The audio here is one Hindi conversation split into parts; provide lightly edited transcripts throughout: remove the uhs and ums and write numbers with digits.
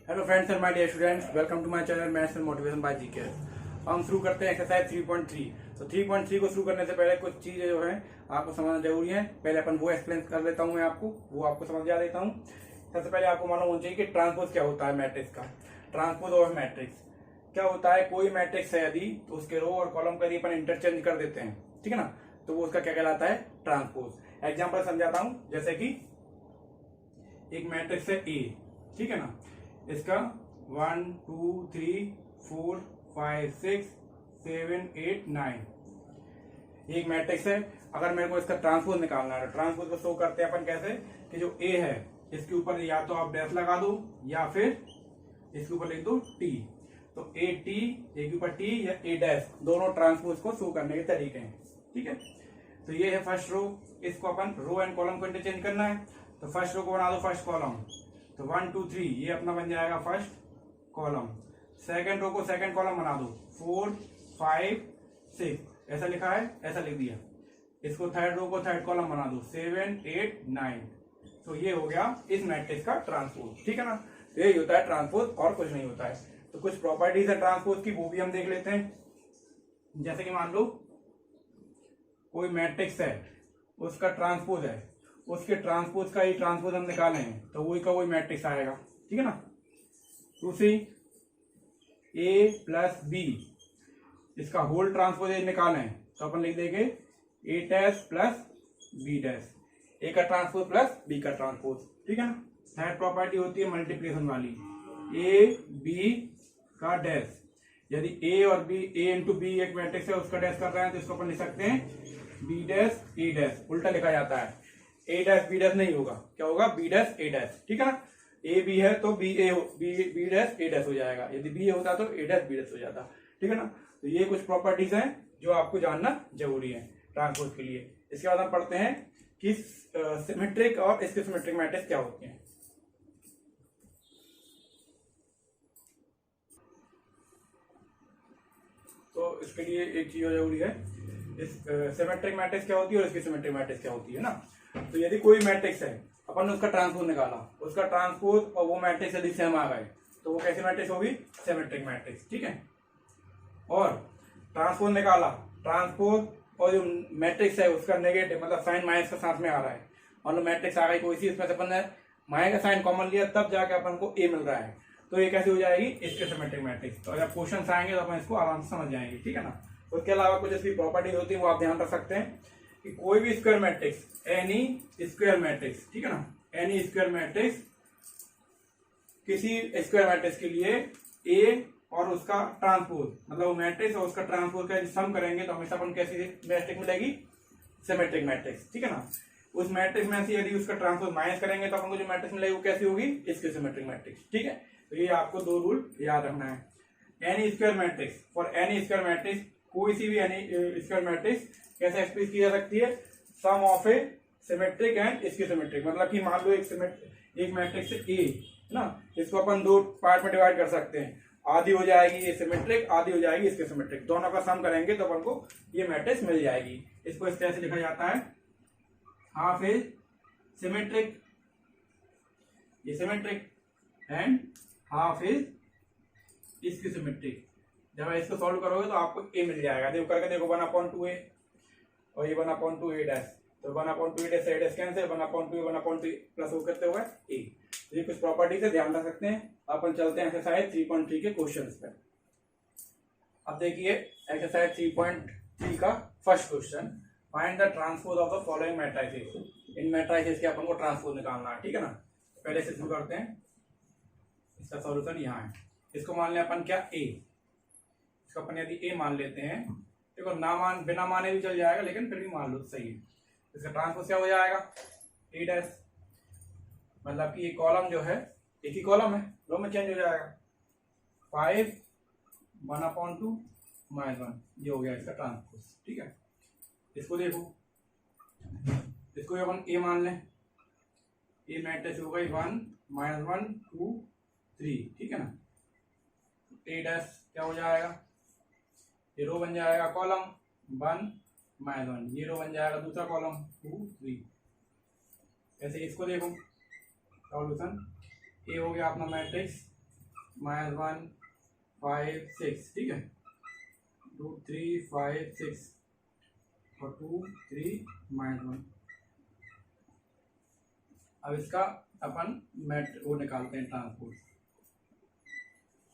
Hello friends and my dear students, welcome to my channel maths and motivation by GK. हम शुरू करते हैं एक्सरसाइज 3.3। तो 3.3 को शुरू करने से पहले कुछ चीजें जो है आपको समझना जरूरी है। पहले अपन वो एक्सप्लेन कर देता हूँ, मैं आपको वो आपको समझा देता हूँ। सबसे पहले आपको मालूम होना चाहिए कि ट्रांसपोज क्या होता है मैट्रिक्स का। ट्रांसपोज ऑफ मैट्रिक्स क्या होता है? कोई मैट्रिक्स है यदि तो उसके रो और कॉलम का यदि अपन इंटरचेंज कर देते हैं, ठीक है ना, तो वो उसका क्या कहलाता है? ट्रांसपोज। एग्जाम्पल समझाता हूँ, जैसे कि एक मैट्रिक्स है ए, ठीक है ना, इसका 1 2 3 4 5 6 7 8 9 एक मैट्रिक्स है। अगर मेरे को इसका ट्रांसपोज निकालना है तो ट्रांसपोज को शो करते हैं अपन कैसे कि जो ए है इसके ऊपर या तो आप डैश लगा दो या फिर इसके ऊपर लिख दो टी। तो ए टी, ए के ऊपर टी या ए डैश, दोनों ट्रांसपोज को शो करने के तरीके हैं, ठीक है। तो ये है फर्स्ट रो। इसको अपन रो एंड कॉलम को इंटरचेंज करना है, तो फर्स्ट रो को बना दो फर्स्ट कॉलम। तो 1 2 3 ये अपना बन जाएगा फर्स्ट कॉलम। सेकंड रो को सेकंड कॉलम बना दो, 4 5 6 ऐसा लिखा है, ऐसा लिख दिया। इसको थर्ड रो को थर्ड कॉलम बना दो, 7 8 9। तो ये हो गया इस मैट्रिक्स का ट्रांसपोज, ठीक है ना। तो यही होता है ट्रांसपोज, और कुछ नहीं होता है। तो कुछ प्रॉपर्टीज है ट्रांसपोज की, वो भी हम देख लेते हैं। जैसे कि मान लो कोई मैट्रिक्स है, उसका ट्रांसपोज है, उसके ट्रांसपोज का ही ट्रांसपोज हम निकाले हैं तो वही का वही मैट्रिक्स आएगा, ठीक है ना। दूसरी ए प्लस बी, इसका होल ट्रांसपोज निकाले हैं तो अपन लिख देंगे ए डैश प्लस बी डैश, ए का ट्रांसपोज प्लस बी का ट्रांसपोज, ठीक है ना। थर्ड प्रॉपर्टी होती है मल्टीप्लिकेशन वाली, ए बी का डैश। यदि ए और बी, ए इंटू बी एक मैट्रिक्स है, उसका डैश कर रहे हैं तो इसको अपन लिख सकते हैं बी डैश ए डैश। उल्टा लिखा जाता है, ए डैश बी डैश नहीं होगा, क्या होगा? बी डैश ए डैश, ठीक है ना। ए बी है तो B A B dash A dash हो जाएगा, यदि बी होता तो ए डैश बी डैश हो जाता, ठीक है ना। तो ये कुछ प्रॉपर्टीज हैं जो आपको जानना जरूरी है ट्रांसपोज के लिए। इसके बाद हम पढ़ते हैं कि सिमेट्रिक और स्किमेट्रिक मैट्रिक्स क्या होती हैं। तो इसके लिए एक चीज जरूरी है, इस सिमेट्रिक मैट्रिक्स क्या होती है और इसकी सिमेट्रिक मैट्रिक्स क्या होती है ना। तो यदि कोई मैट्रिक्स है, अपन ने उसका ट्रांसपोज निकाला, उसका ट्रांसपोज और वो मैट्रिक्स यदि सेम आ गए तो वो कैसी मैट्रिक्स होगी? सिमेट्रिक मैट्रिक्स, ठीक है। और ट्रांसपोज निकाला, ट्रांसपोज और जो मैट्रिक्स है उसका नेगेटिव मतलब साइन माइनस का साथ में आ रहा है, मान लो मैट्रिक्स आ गई कोई सी, इसमें से अपन ने माइनस का साइन कॉमन लिया तब जाके अपन को ए मिल रहा है, तो ये कैसे हो जाएगी? इसके सिमेट्रिक मैट्रिक्स। तो जब क्वेश्चन आएंगे तो अपन इसको आराम से समझ जाएंगे, ठीक है ना। उसके अलावा कुछ इसकी प्रॉपर्टीज होती है वो आप ध्यान रख सकते हैं कि कोई भी square matrix, N E square matrix, ठीक है ना, एनी स्क्वायर मैट्रिक्स, किसी स्क्वायर मैट्रिक्स के लिए ए और उसका ट्रांसपोज मतलब वो मैट्रिक्स और उसका ट्रांसपोज का सम करेंगे तो हमेशा अपन कैसी मैट्रिक्स मिलेगी? सिमेट्रिक मैट्रिक्स, ठीक है ना। उस मैट्रिक्स में से यदि उसका ट्रांसपोज माइनस करेंगे तो अपन को जो मैट्रिक्स मिलेगी वो कैसी होगी? इसकी सिमेट्रिक मैट्रिक्स, ठीक है। तो ये आपको दो रूल याद रखना है। N E square matrix, for N E square matrix, कोई सी भी एनी स्क्वायर मैट्रिक्स कैसे एक्सप्रेस की जा सकती है? सम ऑफ ए सिमेट्रिक एंड इसकी सिमेट्रिक। मतलब कि मान लो एक मैट्रिक्स ए ना, इसको अपन दो पार्ट में डिवाइड कर सकते हैं, आधी हो जाएगी ये सिमेट्रिक, आधी हो जाएगी इसके सिमेट्रिक, दोनों का सम करेंगे तो अपन को ये मैट्रिक्स मिल जाएगी। इसको इस तरह से लिखा जाता है, हाफ इज सिमेट्रिक, ये सिमेट्रिक, एंड हाफ इज इसकी सिमेट्रिक। जब इसको सॉल्व करोगे तो आपको ए मिल जाएगा। देखो करके देखो, 1/2a और ये 1/2 a डैश, तो 1/2 a डैश से डैश कैंसिल, 1/2 a 1/2 प्लस वो करते हुए ए। ये कुछ प्रॉपर्टी से ध्यान रख सकते हैं। अपन चलते हैं एक्सरसाइज 3.3 के क्वेश्चंस पे। अब देखिए एक्सरसाइज 3.3 का first question, find the transpose of the following matrices. In matrices के अपन को ट्रांसपोज निकालना है, ठीक है ना। पहले से शुरू करते हैं, इसका सॉल्यूशन यहाँ है। इसको मान लें अपन क्या? ए। इसको अपन यदि ए मान लेते हैं, देखो ना मान बिना माने भी चल जाएगा लेकिन फिर भी मान लो सही है। इसका ट्रांसपोज क्या हो जाएगा? ए डैश, मतलब कि ये कॉलम जो है एक ही कॉलम है, रो में चेंज हो जाएगा, 5 1/2 -1, ये हो गया इसका ट्रांसपोज, ठीक है। इसको देखो, इसको अपन ए मान लें, ए मैट्रिक्स हो गई 1 -1 2 3, ठीक है ना। ए डैश क्या हो जाएगा? ये रो बन जाएगा कॉलम 1 -1, ये रो बन जाएगा दूसरा कॉलम 2 3। ऐसे इसको देखो, सॉल्यूशन ए हो गया अपना मैट्रिक्स -1 5 6, ठीक है, 2 3 5 6 और 2 3 -1। अब इसका अपन मैट वो निकालते हैं ट्रांसपोज।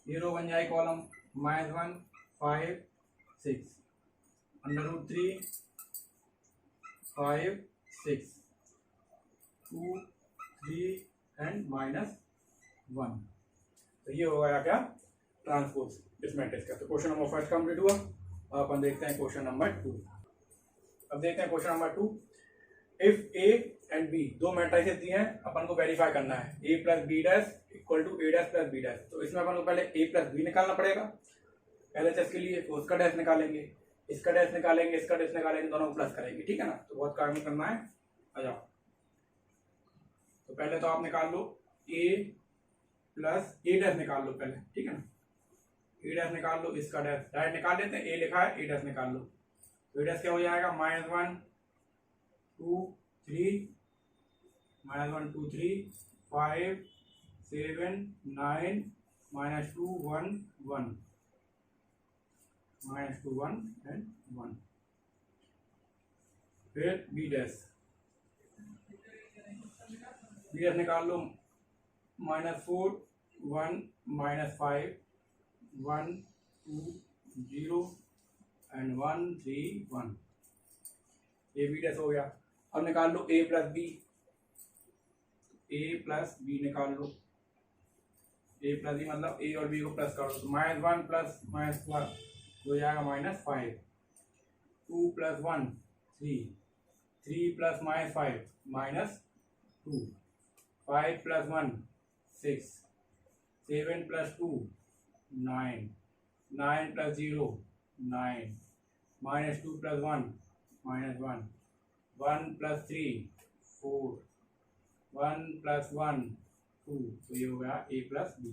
ये रो बन जाए कॉलम -1 5 6 √3 5 6 2 3 एंड -1। तो ये हो गया क्या ट्रांसपोज इस मैट्रिक्स का। तो क्वेश्चन नंबर 1 कंप्लीट हुआ। अब अपन देखते हैं क्वेश्चन नंबर 2। अब देखते हैं question number 2। If A and B दो मैट्रिसेस दिए हैं, अपन को वेरीफाई करना है a plus B dash equal to a dash plus B dash. तो इसमें अपन को पहले a प्लस बी निकालना पड़ेगा LHS के लिए, तो उसका डैश निकालेंगे, इसका डैश निकालेंगे, इसका डैश निकालेंगे, दोनों को प्लस करेंगे, ठीक है ना। तो बहुत काम करना है, आ जाओ। तो पहले तो आप निकाल लो a प्लस a डैश निकाल लो पहले, ठीक है ना। a डैश निकाल लो, इसका डैश डायरेक्ट निकाल लेते हैं, a लिखा है, a डैश निकाल लो। तो a डैश क्या हो जाएगा -1 2 3 -1 2 3 5 7 9 -2 1 1 -2 1 एंड 1। फिर बी डैश निकाल लो -4 1 -5 1 2 0 एंड 1 3 1। ये बी डैश हो गया। अब निकाल लो a plus B, a plus B निकाल लो। a प्लस बी मतलब a और b को प्लस कर दो, तो -1 प्लस -1 हो जाएगा -5, 2 plus 1 3, 3 plus -5 -2, 5 plus 1 6, 7 plus 2 9, 9 plus 0 9, -2 plus 1 -1, 1 plus 3 4, 1 plus 1 2। तो ये हो गया a प्लस बी।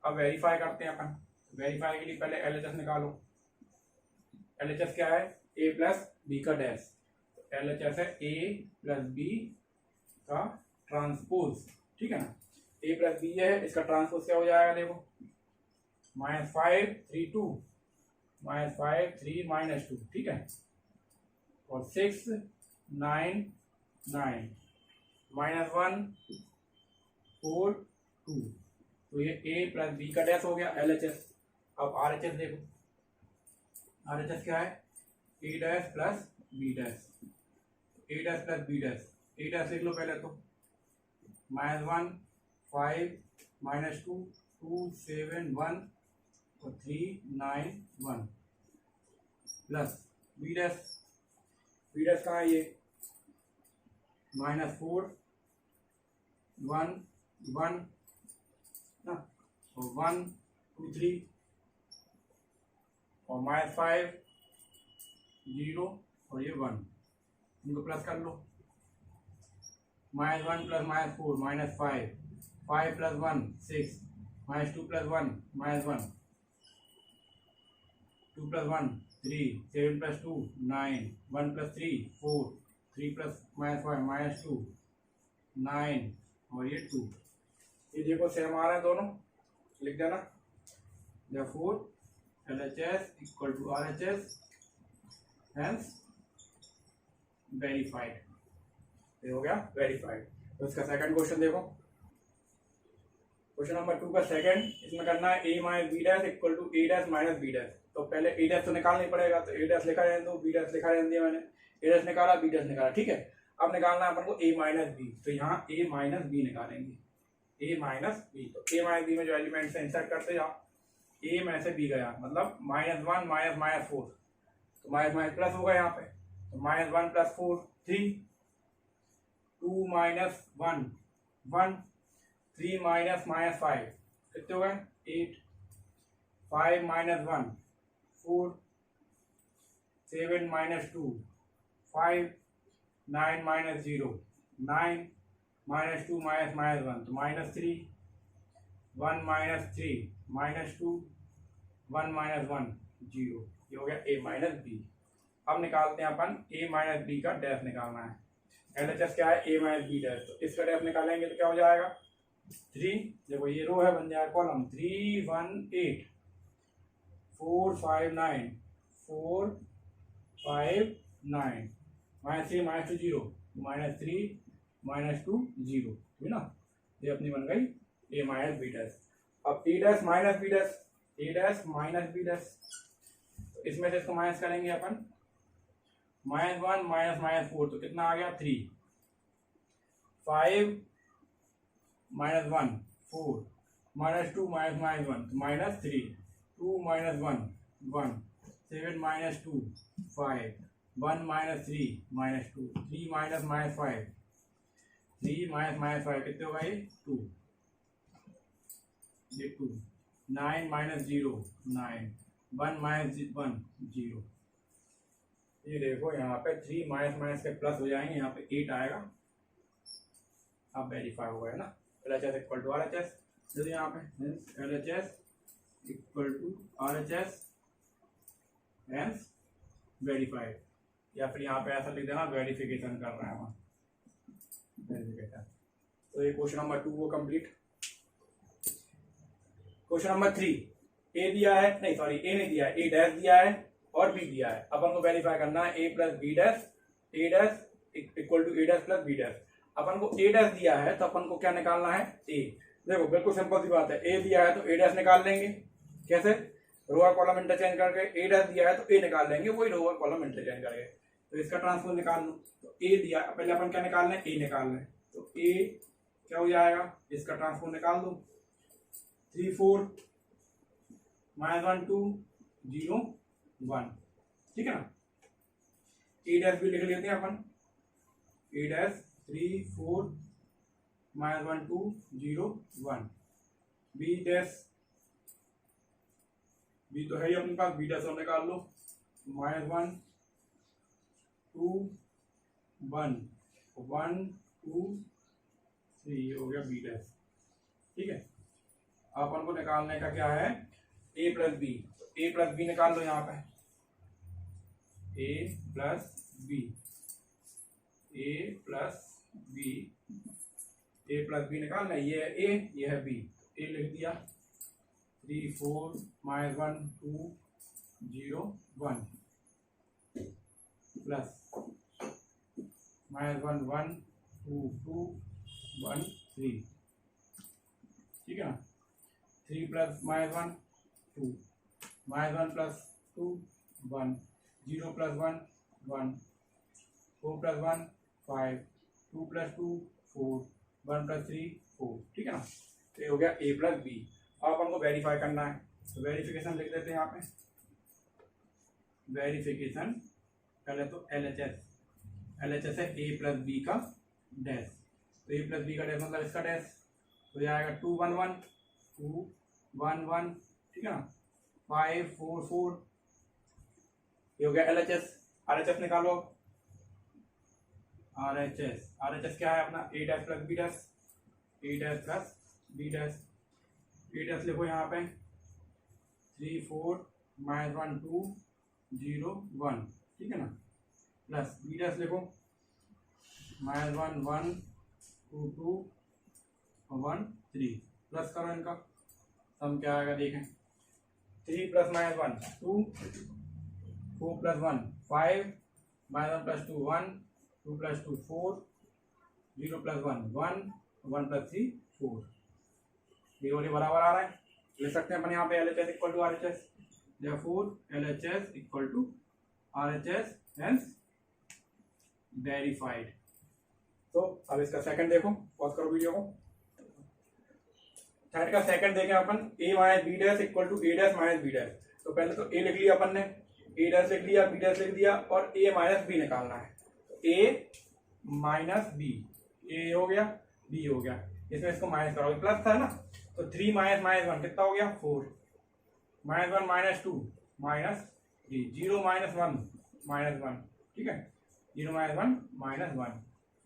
अब वेरीफाई करते हैं अपन। वेरीफाई के लिए पहले LHS निकालो। LHS क्या है? a प्लस बी का डैश। LHS है a प्लस बी का ट्रांसपोज, ठीक है ना। a प्लस बी है, इसका ट्रांसपोज क्या हो जाएगा देखो, -5 3 2 -5 3 -2, ठीक है, और 6 9 9 -1 4 2। तो ये a प्लस बी का डैश हो गया LHS। अब RHS देखो, RHS क्या है? a dash plus B dash, a dash plus B dash. a dash लिख लो पहले तो, -1 5 -2 2 7 1 और 3 9 1 plus B dash. B dash कहाँ है? ये -4 1 1 ना, और 1 2 3 और -5 0 और ये 1, इनको प्लस कर लो। -1 plus -4 -5, 5 plus 1 6, -2 plus 1 -1, 2 plus 1 3, 7 plus 2 9, 1 plus 3 4, 3 plus -5 -2 9 और ये 2। ये देखो सेम आ रहा है दोनों, लिख देना। therefore LHS equal to RHS, hence verified. ये हो गया वेरीफाइड। तो इसका सेकंड क्वेश्चन देखो, क्वेश्चन नंबर 2 का सेकंड, इसमें करना है a minus B dash equal to a dash minus B dash. तो पहले a डैश तो निकालना ही पड़ेगा, तो a डैश लिखा रहने दो, b डैश लिखा रहने दिया मैंने, a डैश निकाला, b डैश निकाला, ठीक है। अब निकालना है अपन को a माइनस बी, तो यहाँ a माइनस बी निकालेंगे, a माइनस बी। तो a माइनस बी में जो एलिमेंट्स है इंसर्ट करते जाओ, a में से b गया, मतलब -1 -4, तो माइनस प्लस होगा यहाँ पे, तो -1 प्लस 4 3, 2 माइनस 1 1, 3 माइनस -5 कितने हो गए 8, 5 माइनस 1 4, 7 माइनस 2 5, 9 माइनस 0 9, -2 -1 तो -3, 1 -3 -2, 1 -1 0। ये हो गया a माइनस बी। अब निकालते हैं अपन a माइनस बी का डैश निकालना है। LHS क्या है? a minus B dash. तो इसका डैश निकालेंगे तो क्या हो जाएगा, 3, देखो ये रो है, बन जाएगा कॉलम 3 1 8 4 5 9 4 5 9 -3 -2 0 -3 -2 0, है ना। ये अपनी बन गई a माइनस बी डैश। अब a dash minus B dash, a dash minus B dash, तो इसमें से इसको माइनस करेंगे अपन, -1 -4 तो कितना आ गया 3, 5 -1 4 -2 -1 -3 2 -1 1 7 -2 5 1 -3 -2 3 -5 3 -5 कितने होगा ये 2, ये 2 9 -0 9 1 -1 0। ये देखो यहाँ पे 3 माइनस के प्लस हो जाएंगे, यहाँ पे 8 आएगा। अब वेरीफाई हो गया ना, LHS इक्वल टू RHS, जैसे यहाँ पे LHS equal to RHS hence verified, या फिर यहाँ पे ऐसा लिख देना वेरिफिकेशन कर रहे हैं हम, वेरिफिकेशन। तो ये क्वेश्चन नंबर 2 वो कंप्लीट। क्वेश्चन नंबर 3, ए दिया है, नहीं सॉरी ए नहीं दिया है, ए डैश दिया है और बी दिया है। अपन को वेरीफाई करना है A plus B dash, A dash equal to A dash plus B dash. अपन को ए डैश दिया है तो अपन को क्या निकालना है ए। देखो बिल्कुल सिंपल सी बात है, ए दिया है तो ए डैश निकाल लेंगे। कैसे? रोअर कॉलम इंटरचेंज करके। ए डैश दिया है तो ए निकाल लेंगे, वही रोअर कॉलम इंटरचेंज करके। तो इसका ट्रांसपोज निकाल लो। तो ए दिया, पहले अपन क्या निकालना है, ए निकालना है। तो ए क्या हो जाएगा, इसका ट्रांसपोज निकाल दो, 3 4 -1 2 0 1, ठीक है ना। ए डैश भी लिख लेते हैं अपन, ए डैश 3 4 -1 2 0 1। बी डैश, बी तो है ही अपने पास, बी डैश और निकाल लो, -1 2 1 1 2 3 हो गया बी डैश, ठीक है। अपन को निकालने का क्या है, A plus B. A plus B निकाल लो यहाँ पे, ए प्लस बी, ए प्लस बी, ए प्लस बी निकालना है। ये है ए, ये है बी, ए लिख दिया, 3 4 -1 2 0 1 प्लस -1 1 2 2 1 3, ठीक है ना। 3 plus -1 2 -1 plus 2 1 0 plus 1 1 4 plus 1 5 2 plus 2 4 1 plus 3 4, ठीक है ना। तो ये हो गया ए प्लस बी। अब अपन को वेरीफाई करना है, तो वेरिफिकेशन लिख देते हैं यहाँ पे, वेरिफिकेशन। पहले तो LHS, LHS है ए प्लस बी का डैश। तो ए प्लस बी का डैश मतलब इसका डैश हो जाएगा 2 1 1 2 1 1, ठीक है ना, 5 4 4। ये हो गया LHS। RHS निकालो। RHS क्या है अपना, ए dash plus B dash, A dash plus B dash. A dash लिखो यहाँ पे 3 4 -1 2 0 1, ठीक है ना, प्लस बी डैश लिखो -1 1 2 2 1 3, प्लस करो इनका, सम क्या आएगा देखें, 3 plus -1 2 4 plus 1 5 -1 plus 2 1 2 plus 2 4 0 plus 1 1 1 plus 3 4। ये वाले बराबर आ रहा है, ले सकते हैं अपन यहाँ पे LHS equal to RHS, therefore LHS equal to RHS hence verified. तो अब इसका सेकंड देखो, पॉज करो वीडियो को। थर्ड का सेकंड देखें अपन, a minus B dash equal to A dash minus B dash. तो पहले तो a लिख लिया अपन ने, ए डैश लिख लिया, बी डैश लिख दिया, और a माइनस बी निकालना है। तो a माइनस बी, ए हो गया, बी हो गया, इसमें इसको माइनस करोगे, प्लस था ना, तो 3 -1 कितना हो गया 4, -1 -2 -3 0 -1 -1, ठीक है, 0 -1 -1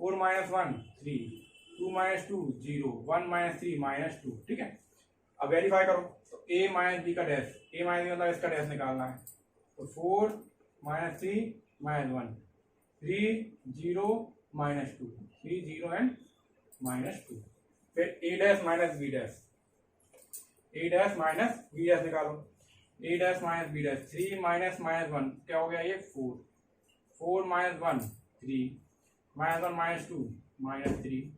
4 -1 3 2 -2 0 1 -3 -2, ठीक है। अब वेरीफाई करो, तो a माइनस बी का डैश, a माइनस बी मतलब इसका डैश निकालना है। तो 4 -3 -1 3 0 -2 3 0 एंड -2, फिर A dash minus B dash, A dash minus B dash निकालो, A dash minus B dash, 3 minus minus 1 क्या हो गया ये 4, 4 minus 1 3, minus 1 minus 2 minus 3,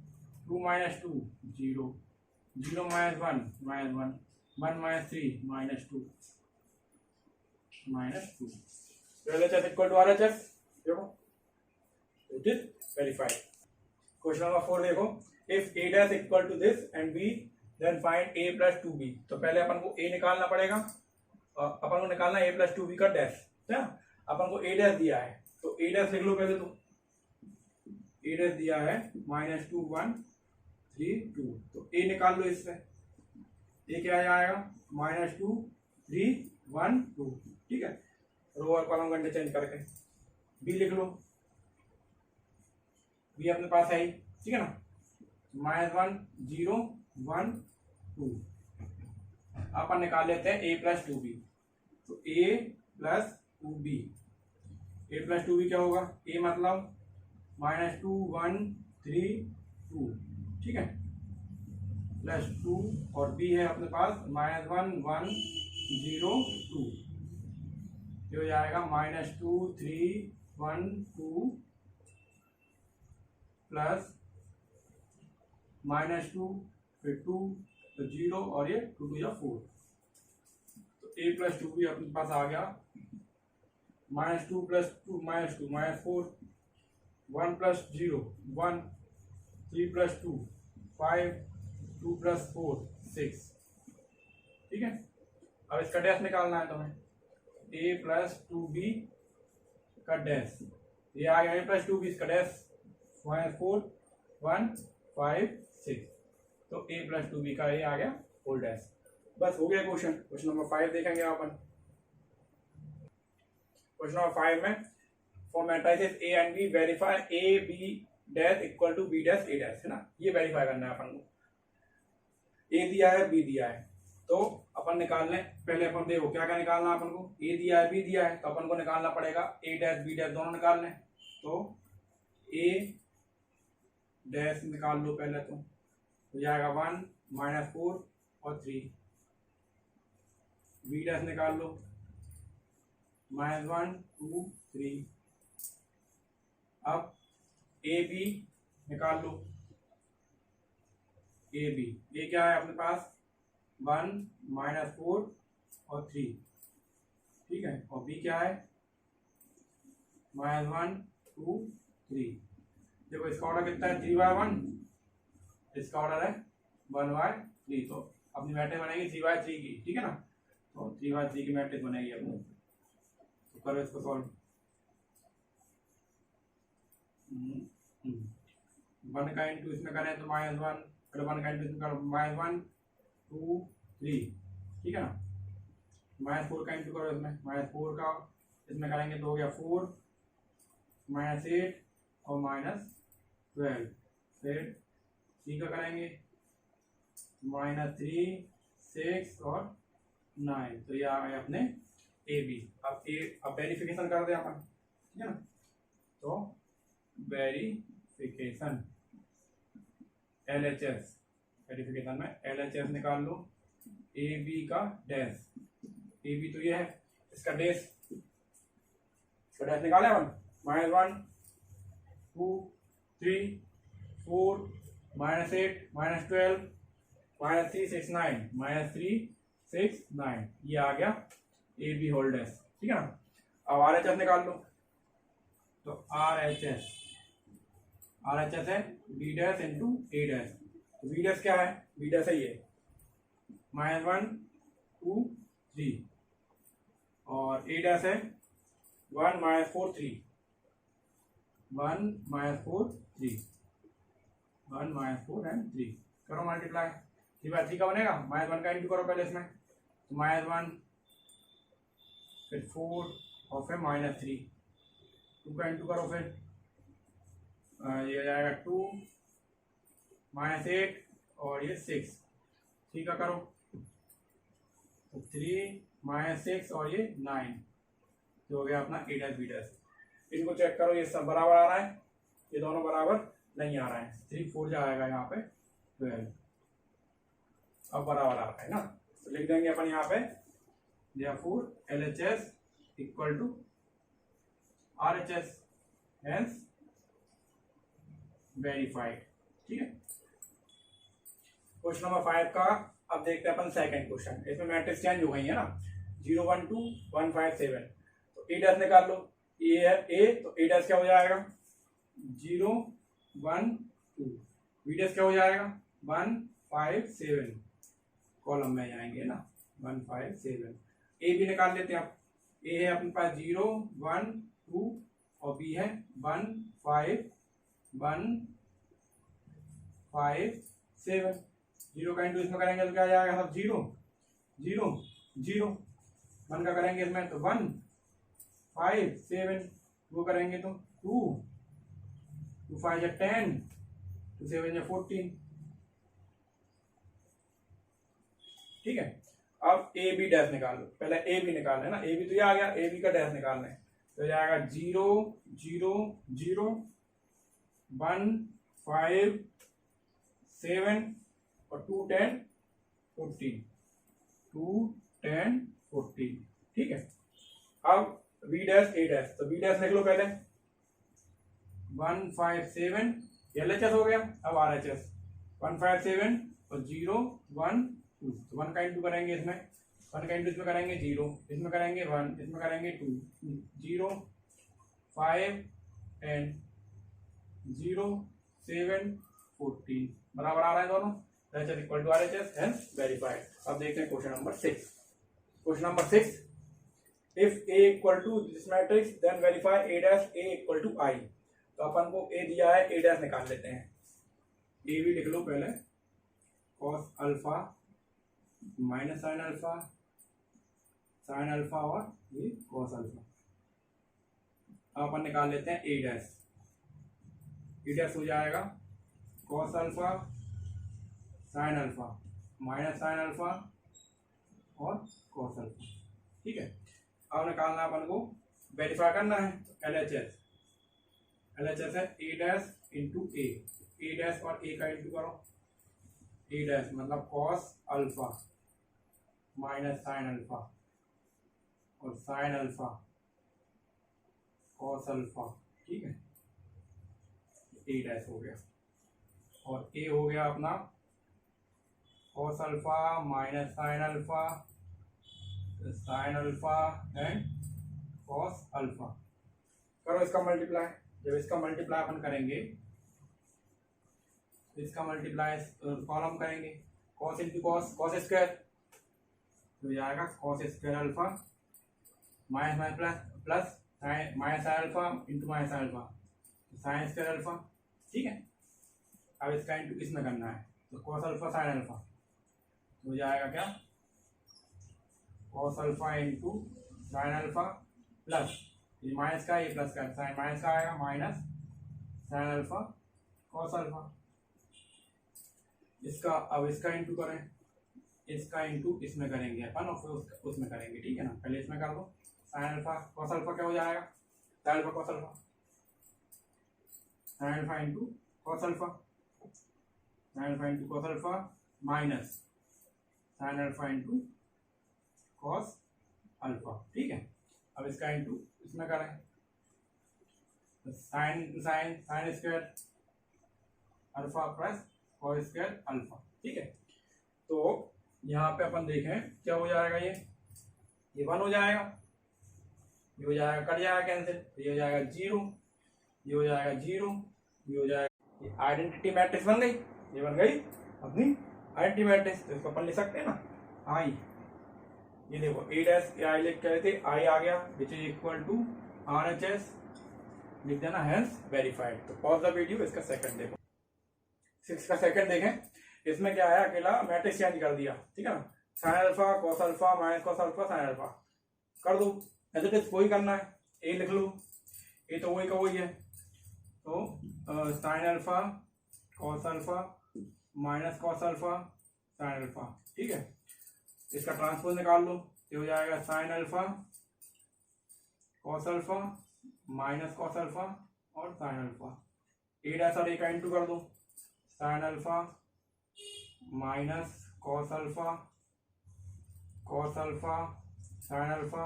2 minus 2 0, 0 minus 1 minus 1, 1 minus 3 minus 2 minus 2। तो LHS इक्वल टू RHS, देखो it is verified. Question number 4 देखो, if A dash equal to this and B then find A plus 2b। तो पहले अपन को ए निकालना पड़ेगा, अपन को निकालना ए प्लस 2b का डैश, है ना। अपन को ए डैश दिया है तो ए डैश लिख लो पहले, तो ए डैश दिया है -2 1 3 2, तो ए निकाल लो इससे, ए क्या आएगा -2 3 1 2, ठीक है। रो और कॉलम का चेंज करके बी लिख लो, बी अपने पास है ही, ठीक है ना, -1 0 1 2। अपन निकाल लेते हैं a प्लस 2b, तो a plus 2b, a plus 2b क्या होगा, a मतलब -2 1 3 2, ठीक है, प्लस 2 और b है अपने पास -1 1 0 2, जो हो जाएगा -2 3 1 2 प्लस -2 फिर 2 तो 0 और ये 2 2 या 4, तो a प्लस 2b अपने पास आ गया -2 प्लस 2 -2 -4, 1 प्लस 0 1, 3 प्लस 2 5, 2 प्लस 4 6, ठीक है। अब इसका डैश निकालना है तुम्हें, a प्लस 2b का डैश, ये आ गया a प्लस 2b इसका डैश 4 1 5 6, तो a प्लस 2b का ये आ गया होल डैश। बस हो गया क्वेश्चन। क्वेश्चन नंबर 5 देखेंगे अपन। क्वेश्चन नंबर 5 में for matrices a and b verify a b dash equal to b dash a dash, है ना, ये वेरीफाई करना है अपन को। a दिया है b दिया है, तो अपन निकाल लें, पहले अपन देखो क्या क्या निकालना है अपन को, a दिया है b दिया है, तो अपन को निकालना पड़ेगा a डैश b डैश दोनों निकाल लें, तो a डैश निकाल लो पहले, तो हो जाएगा 1 -4 और 3, बी डैश निकाल लो -1 2 3, अब ए बी निकाल लो, ए बी, ए क्या है अपने पास 1 -4 और 3, ठीक है, और बी क्या है -1 2 3। देखो इसका ऑर्डर कितना है 3/1, इसका ऑर्डर है 1/3, तो अपनी मैट्रिक्स बनेगी 3/3 की, ठीक है ना, तो 3/3 की मैट्रिक्स बनेगी अपनी। तो करो इसको सॉल्व, 1 का इंटू इसमें करें तो -1, फिर 1 का इंटू इसमें करो -1 2 3, ठीक है ना, -4 का इंटू करो इसमें, -4 का इसमें करेंगे तो हो गया 4 -8 और -12, फिर 3 का करेंगे -3 6 और 9, तो ये आ गए अपने ए बी। अब वेरिफिकेशन कर दे अपन, ठीक है ना, तो वेरिफिकेशन LHS, वेरिफिकेशन में LHS निकाल लो, ए बी का डैश, ए बी तो ये है, इसका डैश, इसका डैश निकाले अपन -1 2 3 4 -8 -12 -3 6 9 -3 6 9, ये आ गया ए बी होल डैश, ठीक है ना। अब RHS निकाल लो, तो RHS है बी डैश इंटू ए डैश, तो बी डैश क्या है, बी डैश है ये -1 2 3, और ए डैश है 1 -4 3, 1 -4 3, 1 -4 एंड 3, करो मल्टीप्लाई, 3/3 का बनेगा, -1 का इंटू करो पहले इसमें, तो -1 फिर 4 और फिर -3, 2 का इंटू करो, फिर ये जाएगा 2 -8 और ये 6, 3 का करो तो 3 -6 और ये 9, जो हो गया अपना ए डैश बी डैश। इनको चेक करो, ये सब बराबर आ रहा है, ये दोनों बराबर नहीं आ रहा है, 3 4 जाएगा यहाँ पे 12, अब बराबर आ रहा है ना, तो लिख देंगे अपन यहाँ पे therefore LHS equal to RHS, hence verified. ठीक है, क्वेश्चन नंबर 5 का अब देखते हैं अपन सेकंड क्वेश्चन। इसमें मैट्रिक्स चेंज हो गई है ना, 0 1 2 1 5 7, तो ए डैश निकाल लो। ए है ए, तो ए डैश क्या हो जाएगा 0 1 2, बी डैश क्या हो जाएगा 1 5 7, कॉलम में जाएंगे ना 1 5 7। ए भी निकाल लेते हैं आप, ए है अपने पास 0 1 2 और बी है 1 5 1 5 7। 0 का इंटू इसमें करेंगे तो क्या आ जाएगा सब 0 0 0, 1 का करेंगे इसमें तो 1 5 7, वो करेंगे तो 2 2 5 या 10, 2 7 या 14। ठीक है, अब ए बी डैश निकाल लो, पहले ए बी निकालना है ना, ए बी तो ये आ गया, ए बी का डैश निकालना है तो जाएगा 0 0 0 1 5 7 और 2 10 14, 2 10 14। ठीक है, अब बी डैश ए डैश, तो बी डैश लिख लो पहले 1 5 7, LHS हो गया। अब RHS 1 5 7 और 0 1 2, तो 1 का इंटू करेंगे इसमें, 1 का इंटू इसमें करेंगे 0, इसमें करेंगे 1, इसमें करेंगे 2, 0 5 10 0 7 14, बराबर आ रहा है दोनों, LHS equal to RHS, hence verified. अब देखते हैं question number 6। Question number 6, if A equal to this matrix then verify A dash A equal to I। तो अपन को A दिया है, A डैश निकाल लेते हैं। A भी लिख लो पहले, cos alpha minus sign alpha और ये cos अल्फा। अब अपन निकाल लेते हैं A डैश। A डैश हो जाएगा cos alpha sine alpha minus sign alpha और cos अल्फा। ठीक है, अब निकालना अपन को, वेरीफाई करना है, LHS है ए डैश इंटू ए डैश और ए का इंटू करो, ए डैश मतलब cos alpha minus sign alpha और साइन अल्फा cos अल्फा। ठीक है, ए डैश हो गया और ए हो गया अपना cos alpha minus sine alpha and cos alpha. करो इसका मल्टीप्लाई, जब इसका मल्टीप्लाई अपन करेंगे, इसका मल्टीप्लाई कॉलम करेंगे, cos इंटू cos स्क्वायर तो जाएगा cos square alpha minus minus plus minus sign alpha into minus sine alpha sine square alpha. ठीक है, अब इसका इंटू इसमें करना है तो cos अल्फा साइन अल्फा हो जाएगा क्या cos alpha into sine alpha plus ये माइनस का ये प्लस का साइन माइनस का आएगा minus sign alpha cos alpha. इसका अब इसका इंटू करें, इसका इंटू इसमें करेंगे अपन और फिर उसमें करेंगे। ठीक है ना, पहले इसमें कर दो साइन अल्फा cos अल्फा क्या हो जाएगा sine alpha cos alpha, sine alpha into cos alpha, sine alpha into cos alpha minus sign alpha into cos alpha. ठीक है, अब इसका इंटू इसमें करें तो sine into sine sine square alpha plus cos square alpha. ठीक है, तो यहाँ पे अपन देखें क्या हो जाएगा, ये 1 हो जाएगा, ये हो जाएगा कट जाएगा कैंसिल, ये हो जाएगा 0, ये हो जाएगा 0, ये हो जाएगा, ये आइडेंटिटी मैट्रिक्स बन गई, ये बन गई अपनी आइडेंटिटी मैट्रिक्स। तो इसको अपन लिख सकते हैं ना आई, ये देखो ए डैश आई लिख के थे, आई आ गया which is equal to RHS लिख देना, हेंस वेरीफाइड। तो पॉज द वीडियो, इसका सेकंड देखो, 6 का सेकंड देखें, इसमें क्या है अकेला मैट्रिक्स चेंज कर दिया। ठीक है ना, sign alpha cos alpha minus cos alpha sine alpha कर दो, ऐसे टेस्ट वही करना है, ए लिख लो, ए तो वही का वही है, तो sine alpha cos alpha minus cos alpha sine alpha. ठीक है, इसका ट्रांसपोज निकाल लो, ये हो जाएगा sine alpha cos alpha minus cos alpha और साइन अल्फा। ए डैश और ए का इंटू कर दो, sine alpha minus cos alpha sine alpha,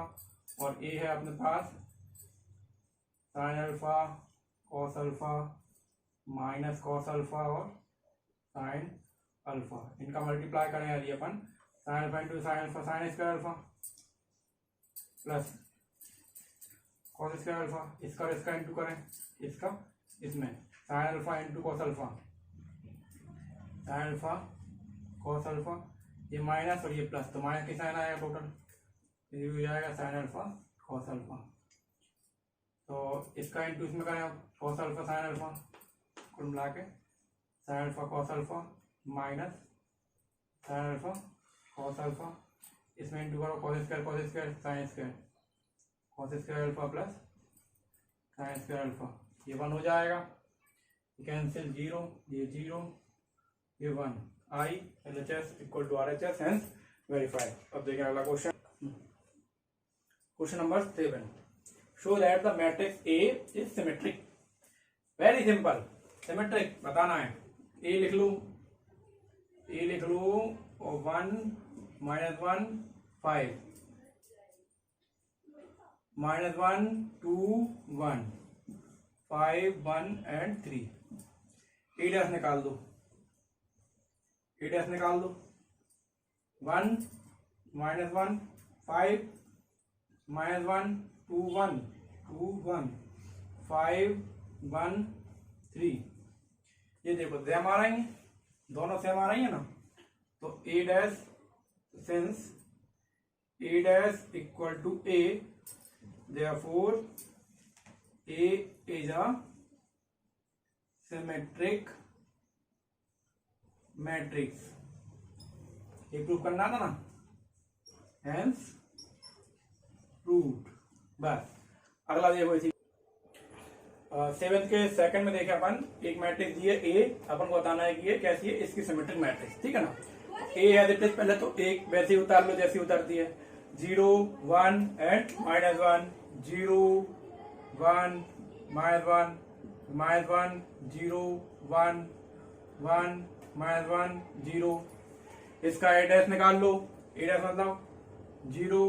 और ए है अपने पास sine alpha cos alpha minus cos alpha और साइन अल्फा। इनका मल्टीप्लाई करें यदि अपन, sine alpha into sine alpha sine square alpha plus cos square alpha, इसका इंटू करें इसका इसमें, sign alpha into cos alpha, sine alpha cos alpha, ये माइनस और ये प्लस, तो माइनस की साइन आएगा टोटल, ये हो जाएगा साइन अल्फा कॉस अल्फा। तो इसका इंटू इसमें करें कॉस अल्फा साइन अल्फा, कुल मिला के sign alpha cos alpha minus sign alpha cos alpha, इसमें इंटू करो cos square sine square, cos square alpha plus sine square alpha, ये 1 हो जाएगा, कैंसिल 0, ये 0, ये 1, I LHS equal to RHS hence verified. अब देखें अगला क्वेश्चन, question number 7, show that the matrix A is symmetric. Very simple, symmetric बताना है, A लिख लूं और 1 -1 5 -1 2 1 5 1 and 3, A डैश निकाल दो, 1 -1 5 -1 2 1 2 1 5 1 3, ये देखो सेम आ रही है, दोनों सेम आ रही है ना, तो A dash since A dash equal to A, therefore A is a symmetric matrix, ये प्रूव करना था ना, hence proved। बस अगला देखो इसी 7th के सेकंड में देखे अपन, एक मैट्रिक्स दी है A, अपन को बताना है कि ये कैसी है, इसकी सिमेट्रिक मैट्रिक्स, ठीक है ना। A एज इट इज, पहले तो एक वैसे ही उतार लो जैसी उतरती है, 0 1 एंड -1 0 1 -1 -1 0 1 1 -1 0, इसका A डैश निकाल लो, A डैश मतलब 0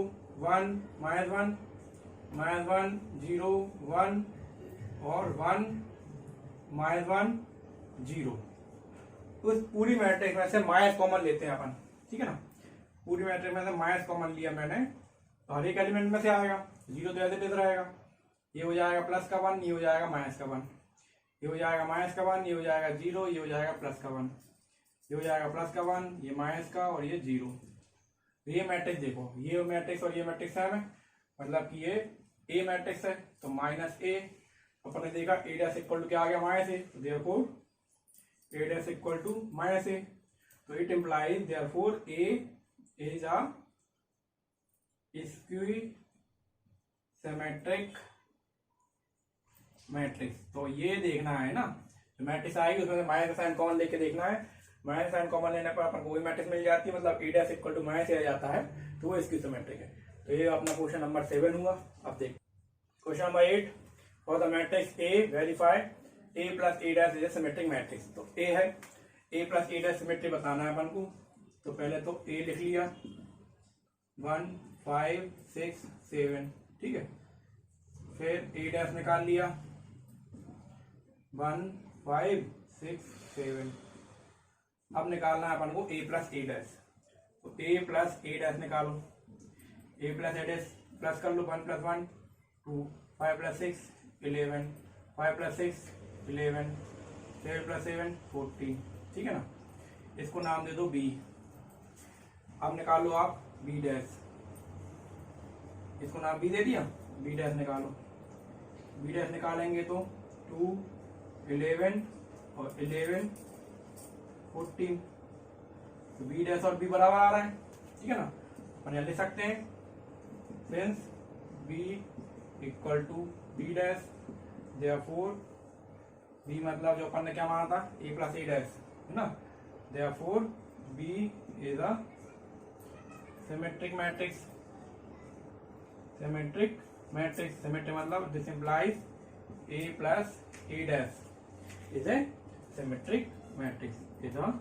1 -1 -1 0 1 और 1 -1 0। उस पूरी मैट्रिक्स में से माइनस कॉमन लेते हैं अपन, ठीक है ना, पूरी मैट्रिक्स में से माइनस कॉमन लिया मैंने, तो हर एक एलिमेंट में से आएगा, 0 तो ऐसे इधर रहेगा, ये हो जाएगा प्लस का 1, ये हो जाएगा माइनस का 1, ये हो जाएगा माइनस का 1, ये हो जाएगा 0, ये हो जाएगा प्लस का 1, ये हो जाएगा प्लस का 1, ये माइनस का और ये 0। ये मैट्रिक्स देखो, ये मैट्रिक्स और ये मैट्रिक्स है, मतलब कि ये A मैट्रिक्स है, तो -A, अपन ने देखा A डैश इक्वल टू क्या आ गया, -A, तो therefore A dash equal to -A, तो it implies therefore A is a skew symmetric matrix. तो ये देखना है ना, जो मैट्रिक्स आएगी उसमें से माइनस साइन कॉमन लेके देखना है, माइनस साइन कॉमन लेने पर अपन को वही मैट्रिक्स मिल जाती है, मतलब A dash equal to -A आ जाता है, तो वो स्क्यू सिमेट्रिक है। तो ये अपना क्वेश्चन नंबर 7 हुआ। अब देख question number 8, for the matrix A verify A plus A dash is a symmetric matrix. तो A है, A plus A dash symmetric बताना है अपन को, तो पहले तो A लिख लिया 1 5 6 7, ठीक है, फिर A डैश निकाल लिया 1 5 6 7। अब निकालना है अपन को A प्लस A डैश, तो A प्लस A डैश निकालो, A plus A dash plus कर लो, 1 + 1 2 5 + 6 11 5 + 6 11 7 + 7 14, ठीक है ना। इसको नाम दे दो B। अब निकालो आप B डैश, इसको नाम B दे दिया, B डैश निकालो, B डैश निकालेंगे तो 2 11 और 11 14, तो B डैश और B बराबर आ रहा है, ठीक है ना। अपन यह लिख सकते हैं since B equal to B dash, therefore B मतलब जो अपन ने क्या माना था A प्लस A डैश, है ना, therefore B is a symmetric matrix. Symmetric matrix, symmetric मतलब this implies A plus A dash is a symmetric matrix, is a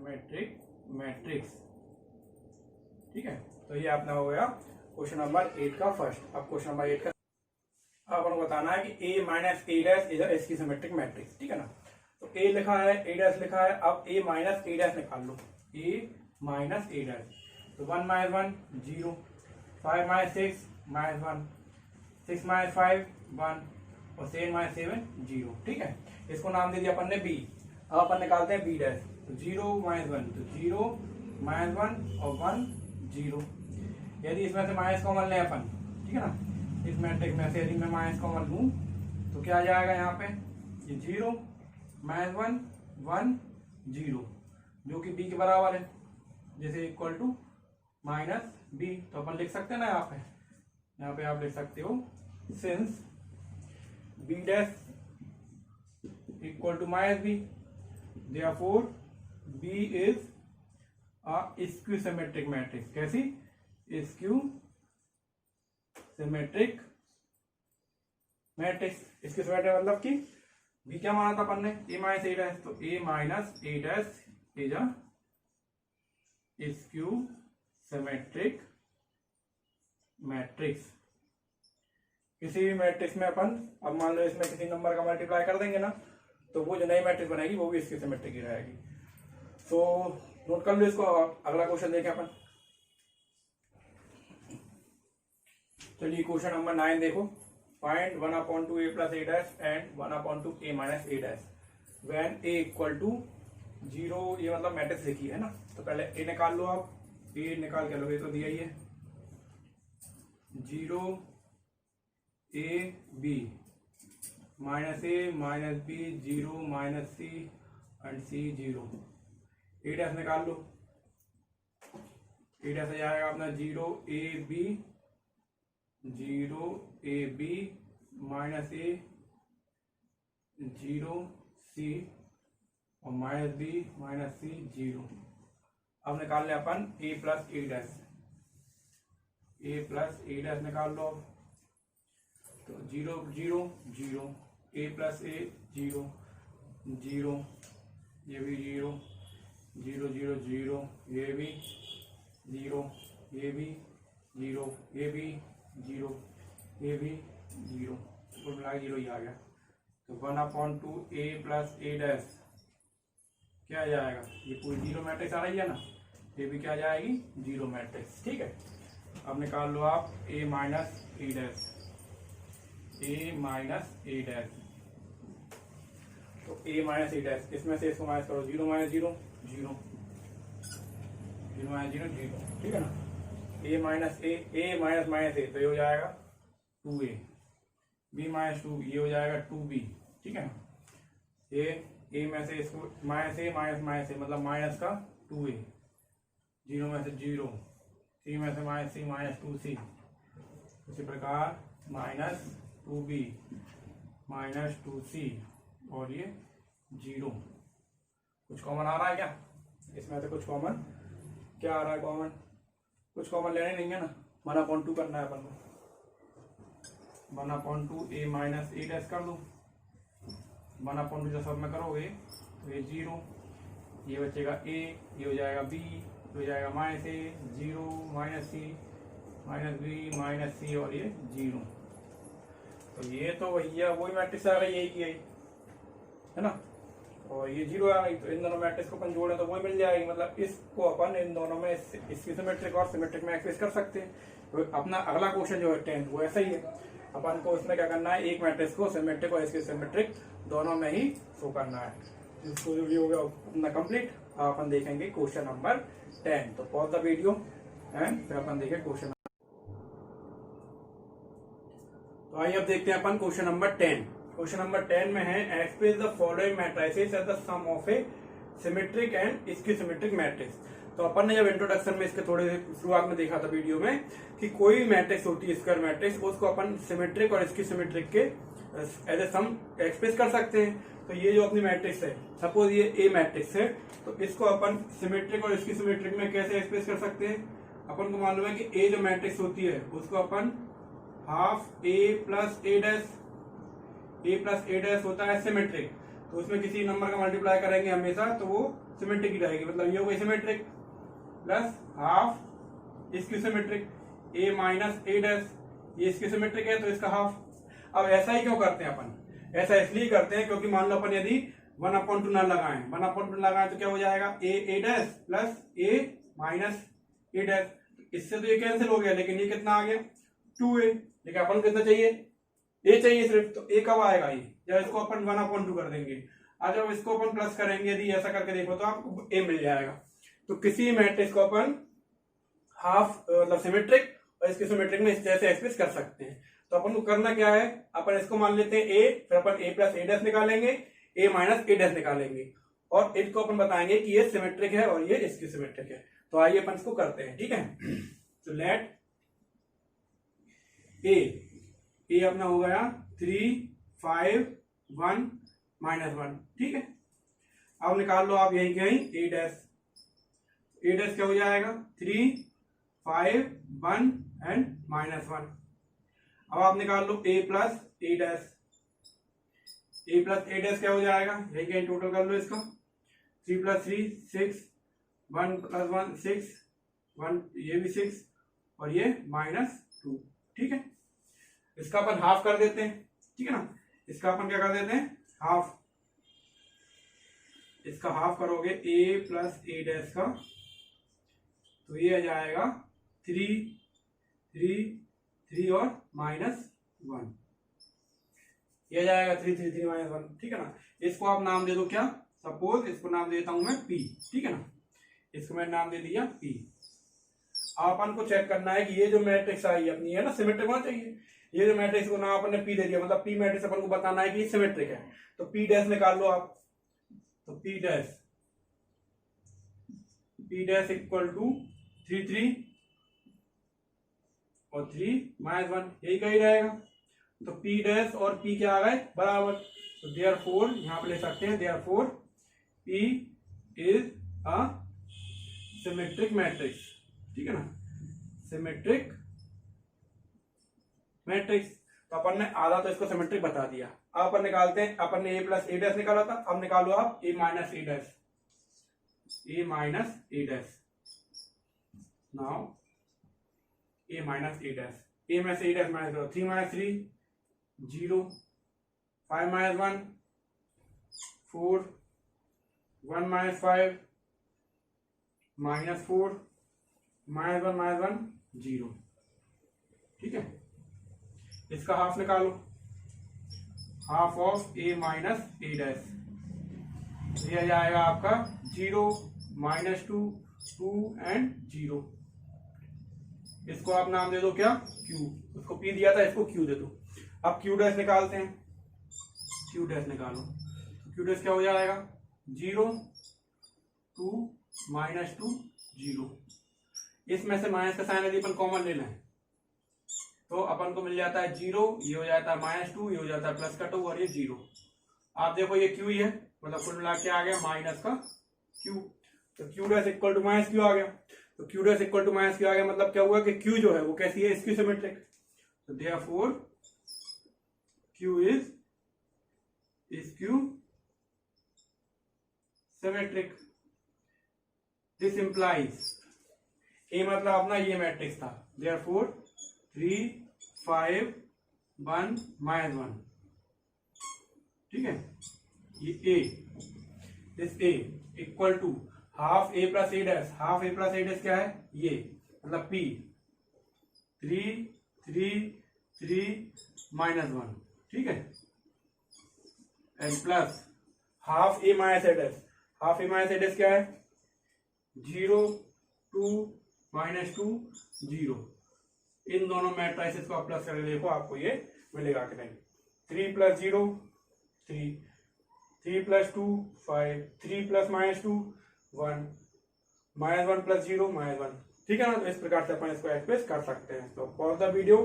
symmetric matrix. ठीक है, तो ये अपना हो गया क्वेश्चन नंबर 8 का फर्स्ट। अब क्वेश्चन नंबर 8 का अब अपन बताना है कि a minus A dash is S की सिमेट्रिक मैट्रिक्स। ठीक है ना, तो a लिखा है, a डैश लिखा है, अब a माइनस ए डैश निकाल लो, a माइनस ए डैश। तो 1 माइनस 1 0, 5 माइनस 6 माइनस 1, 6 माइनस 5 1 और 7 माइनस 7 0। ठीक है, इसको नाम दे दिया अपन ने b। अब अपन निकालते हैं b डैश। तो 0 माइनस 1 तो 0 माइनस 1 और 1 0। यदि इसमें से माइनस कॉमन लें अपन, ठीक है ना, इस मैट्रिक्स में से यदि मैं माइनस कॉमन लूं तो क्या आ जाएगा यहाँ पे, ये 0 माइनस 1 1 0 जो कि b के बराबर है, जैसे इक्वल टू माइनस b। तो अपन लिख सकते हैं ना यहाँ पे आप लिख सकते हो since b dash equal to minus b, therefore b is a skew symmetric matrix. कैसी? Skew symmetric matrix. इसकी सिमेट्रिक मतलब कि b क्या माना था अपन ने, a माइनस ए डैश, तो a minus A dash is a skew symmetric matrix. किसी भी मैट्रिक्स में अपन, अब मान लो इसमें किसी नंबर का मल्टीप्लाई कर देंगे ना, तो वो जो नई मैट्रिक्स बनेगी वो भी इसकी सिमेट्रिक ही रहेगी। तो नोट कर लो इसको। अगला क्वेश्चन देखें अपन। चलिए क्वेश्चन नंबर 9 देखो। Find 1/2 a plus A dash and 1/2 a minus A dash when a equal to 0। ये मतलब मैट्रिक्स लिखी है ना, तो पहले a निकाल लो आप, a निकाल के लो, ये तो दिया ही है 0 a b minus a minus b 0 minus c and c 0। A dash निकाल लो, ए डैश आ जाएगा अपना 0 a b 0 a b minus a 0 c और माइनस b माइनस c 0। अब निकाल ले अपन a plus A dash, a plus A dash निकाल लो। तो 0 0 0 a प्लस a 0 0, ये भी 0 0 0 0, ये भी 0, ये भी 0, ये भी 0, ये भी 0, कुल मिला 0 ही आ गया। तो 1/2 a प्लस ए डैश क्या आ जाएगा, ये पूरी 0 मैट्रिक्स आ रही है ना, ये भी क्या आ जाएगी 0 मैट्रिक्स। ठीक है, अब निकाल लो आप a minus A dash, a minus A dash. तो a माइनस ए डैश, इसमें से इसको माइनस करो, 0 माइनस 0 0, 0 माइनस 0 0। ठीक है ना, a minus a minus minus a तो ये हो जाएगा 2a, b माइनस 2 ये हो जाएगा 2b। ठीक है ना, ये a में से इसको minus a minus minus a मतलब माइनस का 2a, 0 में से 0, c में से माइनस c माइनस 2c। इसी प्रकार माइनस 2b माइनस 2c और ये 0। कुछ कॉमन आ रहा है क्या इसमें? तो कुछ कॉमन क्या आ रहा है, कॉमन कुछ कॉमन लेने नहीं है ना, 1/2 करना है अपन को। 1/2 a माइनस ए डैश कर दो, 1/2 जब सब में करोगे तो ये 0, ये बचेगा a, ये हो जाएगा b, ये हो जाएगा minus a 0 minus c minus b minus c और ये 0। तो ये तो भैया वही मैट्रिक्स आ गई, यही की यही है ना, और ये 0 आ गई। तो इन दोनों मैट्रिक्स को अपन जोड़े तो वही मिल जाएगी। मतलब इसको अपन इन दोनों में इसकी सिमेट्रिक और सिमेट्रिक में एक्सप्रेस कर सकते हैं। तो अपना अगला क्वेश्चन जो है 10 वो ऐसा ही है। अपन को उसमें क्या करना है, एक मैट्रिक्स को सिमेट्रिक और इसकी सिमेट्रिक दोनों में ही शो करना है। इसको वीडियो हो गया अपना कंप्लीट। अपन देखेंगे क्वेश्चन नंबर 10। तो पॉज द वीडियो एंड फिर अपन देखें क्वेश्चन। तो आइए अब देखते हैं अपन क्वेश्चन नंबर 10। क्वेश्चन नंबर 10 में है express the following matrices as the sum of a symmetric and इसकी सिमेट्रिक मैट्रिक्स। तो अपन ने जब इंट्रोडक्शन में इसके थोड़े शुरुआत में देखा था वीडियो में कि कोई मैट्रिक्स होती है स्क्वायर मैट्रिक्स, उसको अपन सिमेट्रिक और इसकी सिमेट्रिक के एज ए सम एक्सप्रेस कर सकते हैं। तो ये जो अपनी मैट्रिक्स है, सपोज ये ए मैट्रिक्स है, तो इसको अपन सिमेट्रिक और इसकी सिमेट्रिक में कैसे एक्सप्रेस कर सकते हैं। अपन को मालूम है कि ए जो मैट्रिक्स होती है उसको अपन half A plus A dash, A plus A dash होता है सिमेट्रिक। तो उसमें किसी नंबर का मल्टीप्लाई करेंगे हमेशा तो वो सिमेट्रिक ही रहेगी, मतलब ये हो गई सिमेट्रिक, प्लस हाफ इसकी symmetric, A minus A dash, ये इसकी सिमेट्रिक है तो इसका हाफ। अब ऐसा ही क्यों करते हैं अपन, ऐसा इसलिए करते हैं क्योंकि मान लो अपन यदि 1/2 न लगाएं, 1/2 लगाएं तो क्या हो जाएगा, ए dash plus A minus A dash, इससे तो ये कैंसिल हो गया, लेकिन ये कितना आ गया 2a, लेकिन अपन को कितना चाहिए, ए चाहिए सिर्फ, तो ए कब आएगा, ये जब इसको अपन 1/2 कर देंगे। आज जब इसको अपन प्लस करेंगे, यदि ऐसा करके देखो तो आपको ए मिल जाएगा। तो किसी मैट्रिक्स को अपन हाफ मतलब सिमेट्रिक और इसके सिमेट्रिक में इस तरह से एक्सप्रेस कर सकते हैं। तो अपन को करना क्या है, अपन इसको मान लेते हैं ए, फिर अपन ए प्लस ए डैश निकालेंगे, ए माइनस ए डैश निकालेंगे, और इनको अपन बताएंगे कि ये सिमेट्रिक है और ये इसकी सिमेट्रिक है। तो आइए अपन इसको करते हैं, ठीक है। तो लेट ए अपना हो गया 3 5 1 -1, ठीक है। अब निकाल लो आप यही कहीं ए डैश क्या हो जाएगा 3 5 1 एंड -1। अब आप निकाल लो ए प्लस ए डैश क्या हो जाएगा, यही कहीं टोटल कर लो इसका, 3 + 3 6 1 + 1 6 1, ये भी 6 और ये -2, ठीक है। इसका अपन हाफ कर देते हैं, ठीक है ना। इसका अपन क्या कर देते हैं, हाफ, इसका हाफ करोगे ए प्लस ए डैश का, तो ये आ जाएगा 3 3 3 और -1, ये आ जाएगा 3 3 3 -1, ठीक है ना। इसको आप नाम दे दो क्या, सपोज इसको नाम देता हूं मैं P, ठीक है ना। इसको मैंने नाम दे दिया P। अपन को चेक करना है कि ये जो मैट्रिक्स आई अपनी है ना, सिमेट्रिक होना चाहिए। ये जो मैट्रिक्स को नाम अपन ने P दे दिया, मतलब P मैट्रिक्स अपन को बताना है कि ये सिमेट्रिक है। तो P डैश निकाल लो आप, तो P डैश इक्वल टू 3 3 और 3 -1, यही कही रहेगा। तो P डैश और P क्या आ गए बराबर, तो देयरफॉर यहां पे ले सकते हैं, therefore P is a symmetric matrix, ठीक है ना, सिमेट्रिक मैट्रिक्स। तो अपन ने आधा तो इसको सिमेट्रिक बता दिया। अब अपन निकालते हैं, अपन ने ए प्लस ए डैश निकाला था, अब निकालो आप ए minus A dash, now A minus A dash, ए में से ए डैश माइनस करो, 3 - 3 0, 5 - 1 4, 1 - 5 -4, -1 -1 0, ठीक है। इसका हाफ निकालो, half of A minus A dash, ये आ जाएगा आपका 0 -2 2 एंड 0। इसको आप नाम दे दो क्या, Q, उसको P दिया था, इसको Q दे दो। अब Q डैश निकालते हैं, Q डैश निकालो, Q डैश क्या हो जाएगा 0 2 -2 0। इसमें से माइनस का साइन यदि अपन कॉमन ले लें तो अपन को मिल जाता है 0, ये हो जाता है -2, ये हो जाता है प्लस का 2 और ये 0। आप देखो ये Q ही है, मतलब कुल मिला के आ गया माइनस का Q। तो Q dash equal to -Q आ गया। तो Q dash equal to -Q आ गया, मतलब क्या हुआ कि Q जो है वो कैसी है, इसकी सिमेट्रिक। तो therefore Q is Q symmetric. This implies, A मतलब अपना ये मैट्रिक्स था, देयरफॉर 3 5 1 -1, ठीक है। ये A, this A equal to half A plus A dash, half A plus A dash क्या है, ये मतलब P 3 3 3 -1, ठीक है, and plus half A minus A dash, half A minus A dash क्या है 0 2 -2 0। इन दोनों मैट्रिसेस को आप प्लस करके देखो, आपको ये मिलेगा कि नहीं। 3 + 0 3, 3 + 2 5, 3 + -2 1, -1 + 0 -1, ठीक है ना। तो इस प्रकार से अपन इसको एक्सप्रेस कर सकते हैं। तो pause the video,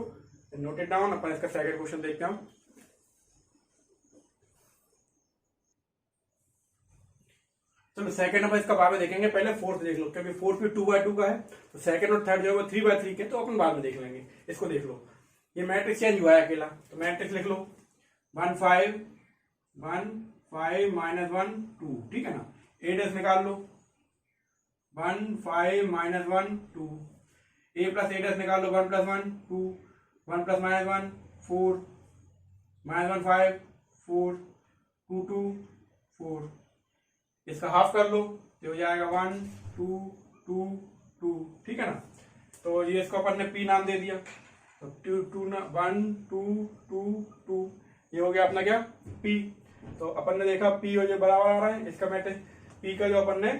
note it down. अपन इसका सेकंड क्वेश्चन देखते हैं। चलो सेकंड अपन इसका बाद में देखेंगे, पहले फोर्थ देख लो, क्योंकि फोर्थ भी 2/2 का है। तो सेकंड और थर्ड जो है वो 3/3 के, तो अपन बाद में देख लेंगे। इसको देख लो, ये मैट्रिक्स चेंज हुआ है अकेला, तो मैट्रिक्स लिख लो 1 5 1 5 -1 2, ठीक है ना। ए डैश निकाल लो, 1 5 minus 1 2, A plus A dash निकाल लो, 1 प्लस 1 2, 1 प्लस माइनस 1 4, माइनस 1 5 4, 2 2 4, इसका हाफ कर लो तो हो जाएगा 1 2 2 2, ठीक है ना। तो ये इसको अपन ने पी नाम दे दिया, तो 2 2 ना 1 2 2 2, ये हो गया अपना क्या पी। तो अपन ने देखा पी और जो बराबर आ रहा है इसका मैट्रिक्स, पी का जो अपन ने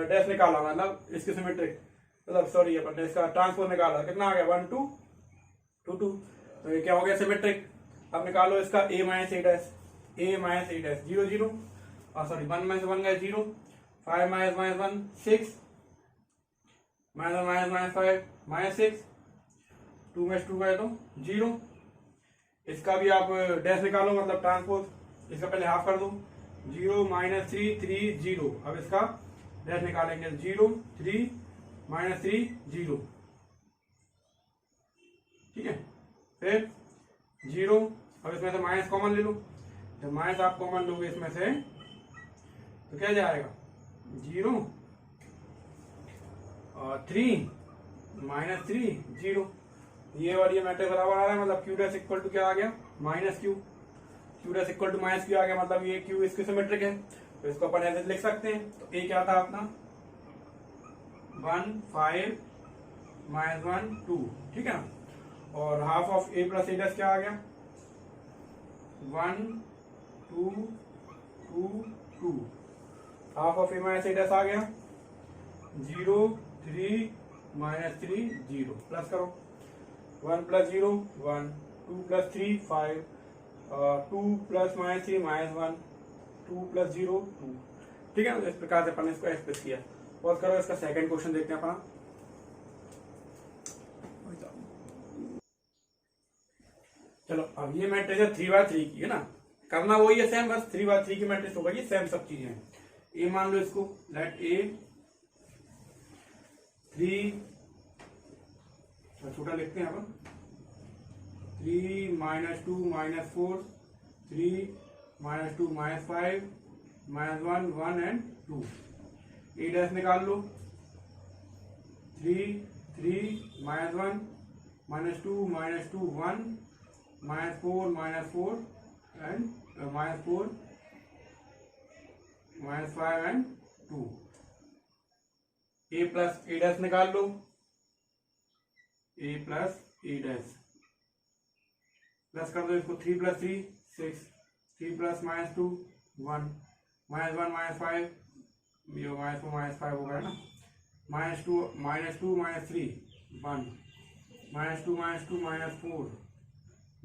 डैश निकाला मतलब इसकी सिमेट्रिक, मतलब सॉरी अपन ने इसका ट्रांसपोज निकाला, कितना आ गया 1 2 2 2, तो ये क्या हो गया सिमेट्रिक। अब निकालो इसका a minus A dash, a minus A dash 0 0, sorry 1 minus 1 गया 0, 5 minus minus 1 6, minus minus minus 5 minus 6, 2 में 2 गए तो 0, इसका भी आप डैश निकालो मतलब ट्रांसपोज, इसका पहले हाफ कर दो, 0 माइनस 3 3 0, अब इसका डैश निकालेंगे 0 3 माइनस 3 0, ठीक है। फिर 0, अब इसमें से माइनस कॉमन ले लो, जब माइनस आप कॉमन लोगे इसमें से तो क्या जाएगा 0 और 3 माइनस 3 0, ये और ये मैट्रिक्स बराबर आ रहा है, मतलब क्यू डैश इक्वल टू क्या आ गया minus Q, Q dash equal to minus Q आ गया, मतलब ये क्यू इसकी सिमेट्रिक है, तो इसको अपन ऐसे लिख सकते हैं। तो ए क्या था अपना 1 5 माइनस 1 2, ठीक है ना। और half of A plus A dash क्या आ गया 1 2 2 2, half of A minus A dash आ गया 0 3 माइनस 3 0, प्लस करो 1 plus 0 1, 2 plus 3 5, 2 plus minus 3 minus 1, 2 plus 0 2, ठीक है। इस प्रकार से अपन ने इसको एक्सप्रेस किया। और करो इसका सेकंड क्वेश्चन देखते हैं अपना। चलो अब ये मैट्रिक्स है 3/3 की, है ना, करना वही है सेम, बस 3/3 की मैट्रिक्स होगा, ये सेम सब चीजें हैं। ए मान लो इसको, लेट ए 3, छोटा लिखते हैं अपन, 3 minus 2 minus 4, 3 minus 2 minus 5 minus 1 1 and 2, A dash निकाल लो 3 3 minus 1 minus 2 1 minus 4 and minus 4 minus 5 and 2, A plus A dash निकाल लो, ए प्लस ए डैश, प्लस कर दो इसको 3 plus 3 6, 3 plus minus 2 1, minus 1 minus 5, ये माइनस 4 माइनस 5 हो गया ना, minus 2 minus 3 1, minus 2 minus 4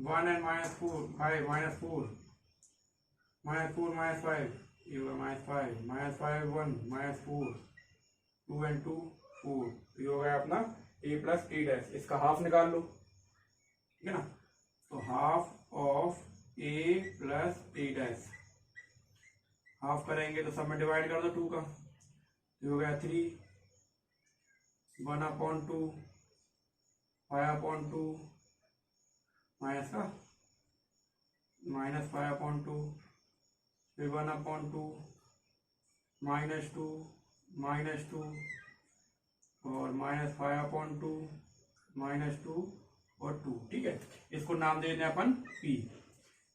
1 and minus 4 5 minus 4 minus 5, ये होगा माइनस 5 माइनस 5 1 माइनस 4 2 एंड 2 4, ये हो गया अपना ए प्लस ए डैश। इसका हाफ निकाल लो, ठीक है ना, तो half of A plus A dash, half करेंगे तो सब में डिवाइड कर दो 2 का, ये हो गया 3 1/2 5/2 माइनस का माइनस 5/2, फिर 1/2 माइनस 2 और माइनस 5/2 माइनस 2 और 2, ठीक है। इसको नाम दे दें अपन P,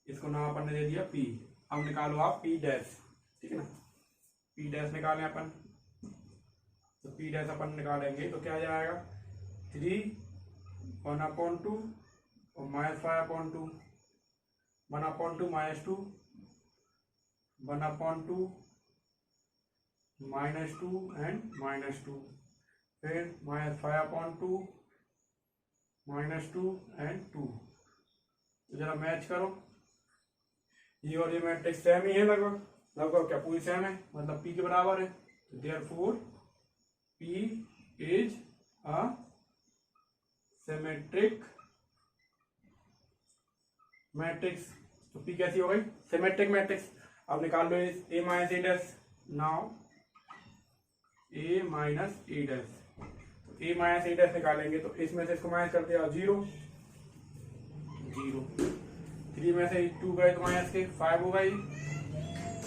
इसको नाम अपन ने दे दिया P। अब निकालो आप P डैश, ठीक है ना, P डैश निकालें अपन, तो P डैश अपन निकालेंगे तो क्या जाएगा 3 1/2 और minus 5/2 1/2 minus 2 1/2 minus 2 and minus 2, फिर माइनस 5/2 माइनस 2 एंड 2, तो जरा मैच करो, ये और ये मैट्रिक्स सेम ही है लगभग लगभग, क्या पूरी सेम है, मतलब P के बराबर है, तो therefore P is a symmetric matrix. तो P कैसी हो गई सिमेट्रिक मैट्रिक्स। अब निकाल लो ए minus A dash, now A minus A dash, तो ए माइनस ए डैश निकालेंगे तो इसमें से इसको माइनस करते हैं 0 0, 3 में से 2 गए तो माइनस के 5 हो गई,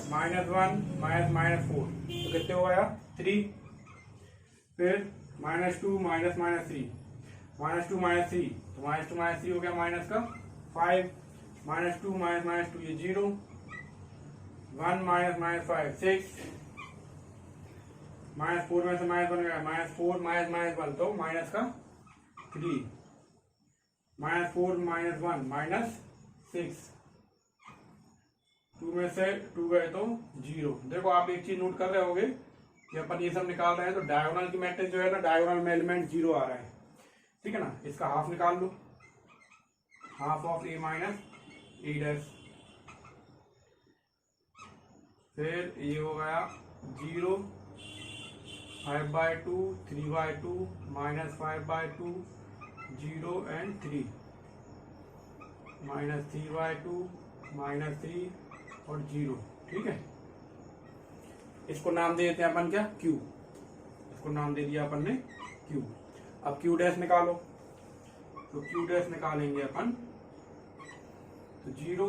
-1 -4, तो कितने हो गया 3। फिर -2 -3, -2 -3, तो -2 -3 हो गया माइनस का 5, -2 -2 ये 0, 1 -5 6, -4 में से -1 गया, -4 -1 तो माइनस का 3, -4 -1 -6, 2 में से 2 गए तो 0। देखो आप एक चीज नोट कर रहे होगे कि अपन ये सब निकाल रहे हैं तो डायगोनल की मैट्रिक्स जो है ना, डायगोनल में एलिमेंट 0 आ रहा है, ठीक है ना। इसका हाफ निकाल लो, half of a minus A dash, फिर ये हो गया 0, 5/2 3/2 -5/2 0 एंड 3, -3/2 -3 और 0, ठीक है। इसको नाम दे देते हैं अपन क्या, Q, इसको नाम दे दिया अपन ने Q। अब Q डैश निकालो, तो Q डैश निकालेंगे अपन, तो 0,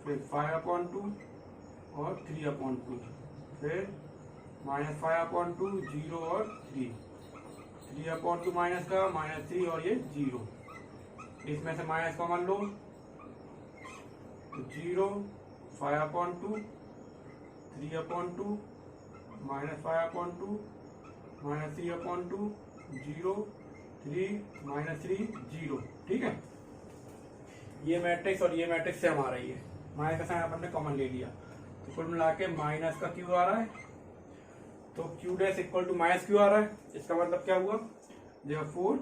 फिर 5/2 और 3/2, फिर -5/2 0 और 3, 3/2 माइनस का -3 और ये 0, इसमें से माइनस कॉमन लो, तो 0 5/2 3/2 -5/2 -3/2 0 3 -3 0, ठीक है। ये मैट्रिक्स और ये मैट्रिक्स सेम आ रही है, माइनस का साइन अपन ने कॉमन ले लिया, तो कुल मिला के माइनस का Q आ रहा है, तो Q dash equal to minus Q आ रहा है। इसका मतलब क्या हुआ, therefore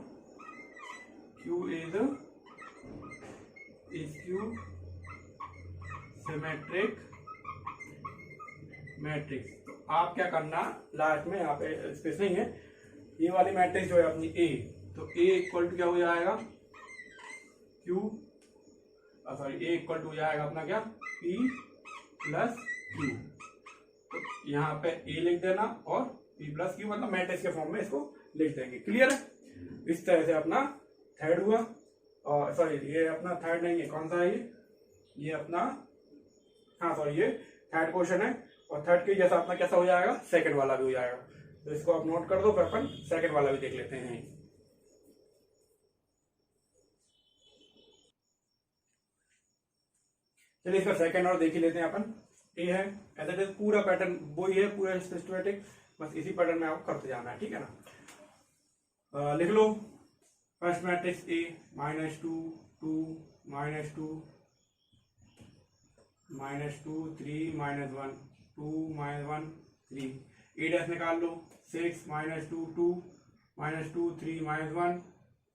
Q is Q symmetric matrix. तो आप क्या करना लास्ट में, यहाँ पे स्पेस नहीं है, ये वाली मैट्रिक्स जो है अपनी A, तो A इक्वल टू क्या हो जाएगा Q, sorry A equal to हो जाएगा अपना क्या P प्लस Q, तो यहाँ पे A लिख देना और P प्लस Q, मतलब मैट्रिक्स के फॉर्म में इसको लिख देंगे। क्लियर है। इस तरह से अपना थर्ड हुआ, और सॉरी ये अपना थर्ड नहीं है, कौन सा है ये अपना, हाँ सॉरी ये थर्ड क्वेश्चन है, और थर्ड के जैसा अपना कैसा हो जाएगा, सेकंड वाला भी हो जाएगा। तो इसको आप नोट कर दो, फिर अपन सेकंड वाला भी देख लेते हैं। चलिए इसका सेकंड और देख ही लेते हैं अपन। ए है एज इट इज, पूरा पैटर्न वही है, पूरा सिस्टमेटिक, बस इसी पैटर्न में आपको करते जाना है, ठीक है ना। लिख लो first matrix A -2 2 -2 -2 3 -1 2 -1 3, A dash निकाल लो, 6 -2 2 -2 3 -1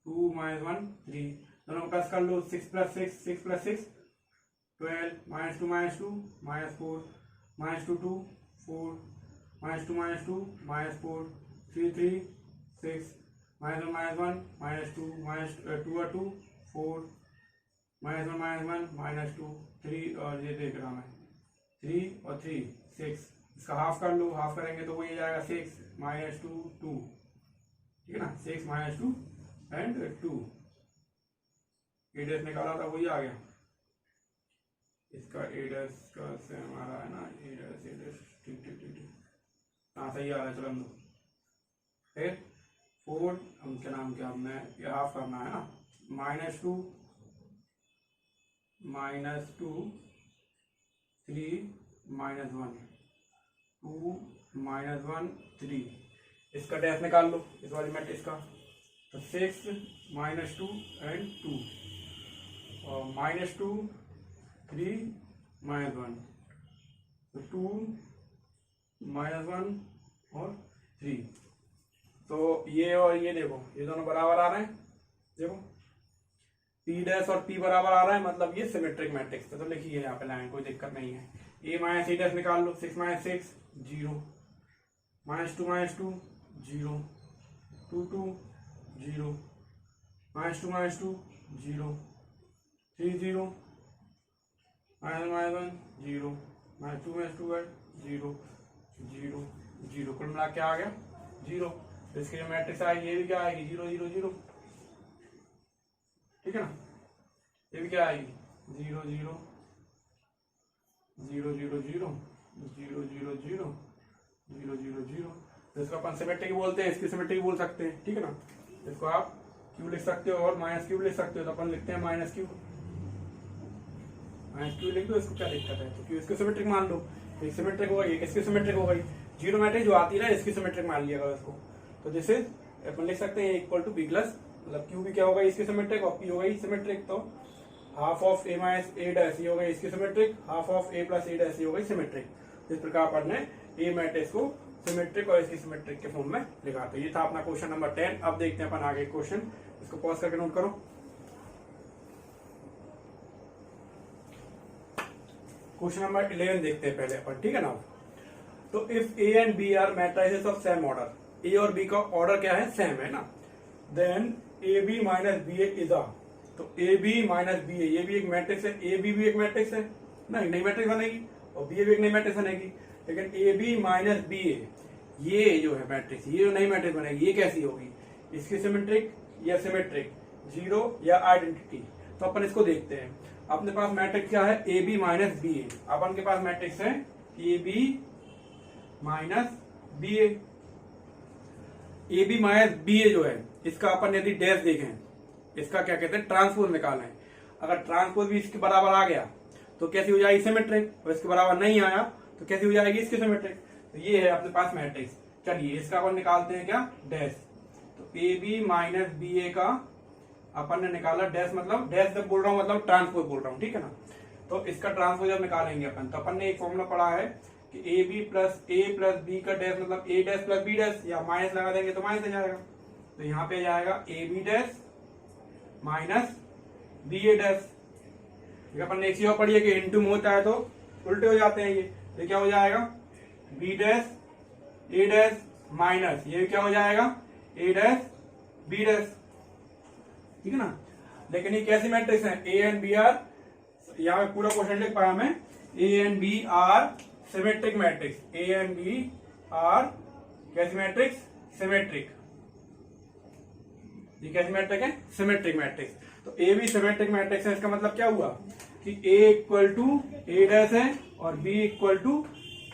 2 -1 3, दोनों को प्लस कर लो, 6 + 6 6 + 6 12 -2 -2 -4 -2 2 4 -2 -2 -4 3 3 6 -1 -1 -2 -2 और 2 4 -1 -1 -2 3, और ये देख रहा मैं 3 और 3 6, इसका हाफ कर लो, हाफ करेंगे तो वही जाएगा 6 -2 2, ठीक है ना, 6 -2 एंड 2, ए डैश निकाला था वही आ गया, इसका ए डैश का सेम आ रहा है ना, ए डैश ठीक ठीक ठीक ठीक, हाँ सही आ रहा है। चलो हम लोग फिर 4, हम क्या नाम क्या हमने ये हाफ करना है ना, -2 -2 3 -1 2 -1 3, इसका डैश निकाल लो, इस वाली मैट्रिक्स का, तो 6 -2 एंड 2, और -2 3 -1, तो 2 -1 और 3, तो ये और ये देखो ये दोनों बराबर आ रहे हैं, देखो P डैश और P बराबर आ रहा है, मतलब ये सिमेट्रिक मैट्रिक्स है। तो लिखिए यहाँ पे लाइन, कोई दिक्कत नहीं है। A माइनस ए डैश निकाल लो, 6 - 6 0, -2 -2 0 2 2 0 -2 -2 0 3 0 -1 0 -2 -2 है 0 0 0, कुल मिला क्या आ गया 0। तो इसकी जो मैट्रिक्स आएगी ये भी क्या आएगी 0 0 0, ठीक है ना, ये भी क्या आएगी 0 0 0 0 0 0 0 0 0 0 0, तो इसको अपन सिमेट्रिक बोलते हैं, इसकी सिमेट्रिक बोल सकते हैं, ठीक है ना। इसको आप क्यू लिख सकते हो और माइनस क्यू लिख सकते हो, तो अपन लिखते हैं माइनस क्यू लिख दो, इसको क्या दिक्कत है, तो क्यू इसको सिमेट्रिक मान लो, एक सिमेट्रिक हो गई, एक इसकी सिमेट्रिक हो गई, जीरो मैट्रिक्स जो आती है इसकी सिमेट्रिक मान लिया इसको, तो दिस इज अपन लिख सकते हैं इक्वल टू बी प्लस, मतलब क्यू भी क्या होगा इसकी सिमेट्रिक और पी हो गई सिमेट्रिक, तो half of A minus A dash ये हो गई इसकी symmetric, half of A plus A dash ये हो गई सिमेट्रिक। इस प्रकार अपन ने ए मैट्रिक्स को सिमेट्रिक और इसकी सिमेट्रिक के फॉर्म में लिखा। तो ये था अपना क्वेश्चन नंबर 10। अब देखते हैं अपन आगे क्वेश्चन, इसको पॉज करके नोट करो। क्वेश्चन नंबर 11 देखते हैं पहले अपन, ठीक है ना। तो if A and B are matrices of same order, A और बी का ऑर्डर क्या है, सेम है ना, then A B minus B A is a, तो A B minus B A, ये भी एक मैट्रिक्स है, ए बी भी एक मैट्रिक्स है ना, नई मैट्रिक्स बनेगी, और बी ए भी एक नई मैट्रिक्स बनेगी, लेकिन ए बी माइनस बी ए ये जो है मैट्रिक्स, ये जो नई मैट्रिक्स बनेगी, ये कैसी होगी, इसकी सिमेट्रिक या सिमेट्रिक, जीरो या आइडेंटिटी। तो अपन इसको देखते हैं। अपने पास मैट्रिक्स क्या है, A B minus B A, अपन के पास मैट्रिक्स है A B minus B A. A B minus B A जो है, इसका अपन यदि डैश देखें, इसका क्या कहते हैं, ट्रांसपोज निकालें। अगर ट्रांसपोज भी इसके बराबर आ गया तो कैसी हो जाएगी, सिमेट्रिक, और इसके बराबर नहीं आया तो कैसी हो जाएगी, इसकी सिमेट्रिक। तो ये है अपने पास मैट्रिक्स। चलिए इसका अपन निकालते हैं क्या, डैश। तो ए बी माइनस बी ए का अपन ने निकाला डैश, मतलब डैश जब बोल रहा हूं मतलब ट्रांसपोज बोल रहा हूं, ठीक है ना। तो इसका ट्रांसपोज जब निकालेंगे अपन, तो अपन ने एक फॉर्मूला पढ़ा है कि ए बी प्लस बी का डैश मतलब ए डैश प्लस बी डैश, या माइनस लगा देंगे तो माइनस आ जाएगा। तो यहाँ पे जाएगा A B dash minus B A dash. अपन ने एक चीज और पढ़ी है कि इंटू में होता है तो उल्टे हो जाते हैं ये क्या हो जाएगा, B dash A dash minus ये क्या हो जाएगा, ए डैश बी डैश, ठीक है ना। लेकिन ये कैसी मैट्रिक्स है, ए एंड बी आर, यहाँ पे पूरा क्वेश्चन लिख पाया मैं, A and B are symmetric matrix, A and B are कैसी मैट्रिक्स, सिमेट्रिक। ये कैसी मैट्रिक है, सिमेट्रिक मैट्रिक्स। तो ए बी सिमेट्रिक मैट्रिक्स है, इसका मतलब क्या हुआ कि A equal to A dash है और B equal to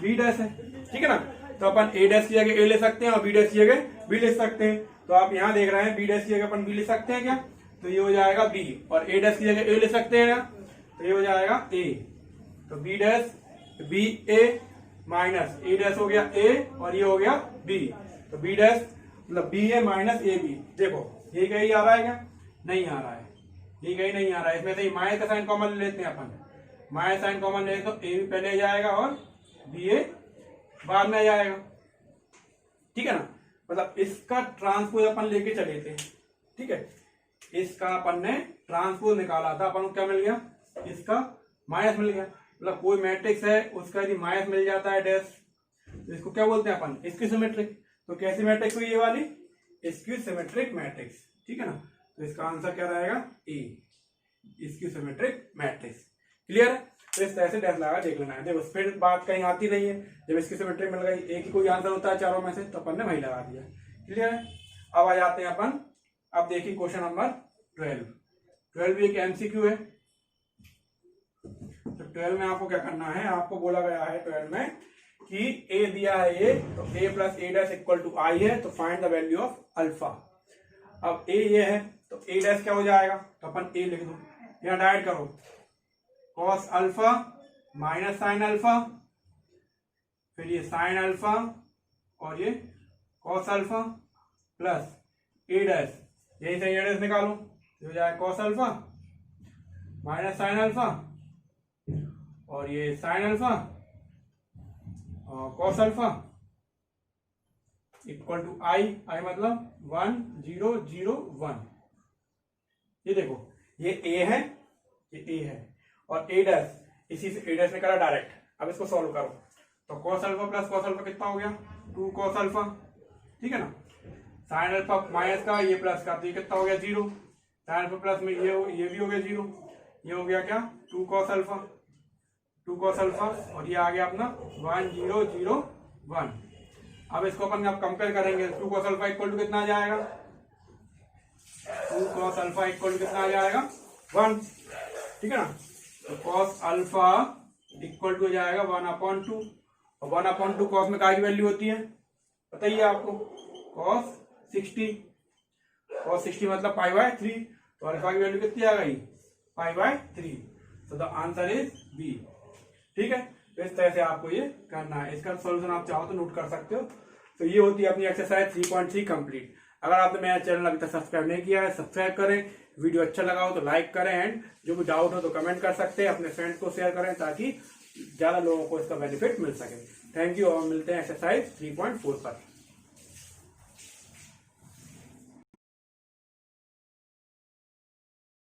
B dash है, ठीक है ना। तो अपन ए डैश की जगह ए ले सकते हैं और बी डैश की जगह बी ले सकते हैं। तो आप यहाँ देख रहे हैं बी डैश की जगह अपन बी ले सकते हैं क्या, तो ये हो जाएगा बी, और ए डैश की जगह ए ले सकते हैं क्या, तो ये हो जाएगा ए। तो B dash B A minus A dash हो गया ए और ये हो गया बी, तो बी डैश मतलब B A minus A B. देखो ये कहीं आ रहा है क्या, नहीं आ रहा है, ये कहीं नहीं आ रहा है। इसमें से माइनस का साइन कॉमन ले लेते हैं अपन, माइनस साइन कॉमन ले तो ए बी पहले आ जाएगा और बी ए बाद में आ जाएगा, ठीक है ना। मतलब इसका ट्रांसपोज अपन लेके चले थे, ठीक है। इसका अपन ने ट्रांसपोज निकाला था, अपन को क्या मिल गया, इसका माइनस मिल गया। मतलब कोई मैट्रिक्स है उसका यदि माइनस मिल जाता है डैश, तो इसको क्या बोलते हैं अपन, इसकी सिमेट्रिक। तो कैसी मैट्रिक्स हुई ये वाली, इसकी सिमेट्रिक मैट्रिक्स, ठीक है ना। तो इसका आंसर क्या रहेगा, ए, इसकी सिमेट्रिक मैट्रिक्स। क्लियर है। तो इस तरह से डैश लगा देख लेना है। देखो फिर बात कहीं आती नहीं है, जब इसकी सिमेट्रिक मिल गई, एक ही कोई आंसर होता है चारों में से, तो अपन ने वही लगा दिया। क्लियर है। अब आ जाते हैं अपन, अब देखिए क्वेश्चन नंबर 12 भी एक एमसीक्यू है। तो 12 में आपको क्या करना है, आपको बोला गया है 12 में कि ए दिया है ए, तो A plus A dash equal to I है, तो find the value of alpha. अब ए ये है तो ए डैश क्या हो जाएगा, तो अपन ए लिख दो, यहाँ डायरेक्ट करो, cos alpha minus sine alpha, फिर ये साइन अल्फा और ये cos alpha plus A dash, यही से ए डैश निकालो, तो हो जाएगा cos alpha minus sign alpha और ये साइन अल्फा और कॉस अल्फा इक्वल टू आई मतलब 1 0 0 1। ये देखो ये ए है, ये ए है और ए डैश, इसी से ए डैश निकाला डायरेक्ट। अब इसको सॉल्व करो, तो cos alpha plus cos alpha कितना हो गया, 2 कॉस अल्फा, ठीक है ना। साइन अल्फा माइनस का, ये प्लस का, तो ये कितना हो गया 0। साइन अल्फा प्लस में ये भी हो गया 0, ये हो गया क्या 2 कॉस अल्फा, 2 कॉस अल्फा और ये आ गया अपना 1 0 0 1। अब इसको अपन आप कंपेयर करेंगे, 2 कॉस अल्फा इक्वल टू कितना आ जाएगा, 2 कॉस अल्फा इक्वल टू कितना आ जाएगा 1, ठीक है ना। तो कॉस अल्फा इक्वल टू हो जाएगा 1/2 और 1/2 कॉस में काय की वैल्यू होती है बताइए आपको, कॉस 60 मतलब π/3, तो अल्फा की वैल्यू कितनी आ गई π/3। So the answer is B. ठीक है, तो इस तरह से आपको ये करना है। इसका सॉल्यूशन आप चाहो तो नोट कर सकते हो। तो ये होती है अपनी एक्सरसाइज 3.3 कंप्लीट। अगर आपने मेरा चैनल अभी तक सब्सक्राइब नहीं किया है, सब्सक्राइब करें। वीडियो अच्छा लगा हो तो लाइक करें, एंड जो भी डाउट हो तो कमेंट कर सकते हैं, अपने फ्रेंड्स को शेयर करें ताकि ज्यादा लोगों को इसका बेनिफिट मिल सके। थैंक यू, और मिलते हैं एक्सरसाइज 3.4 पर।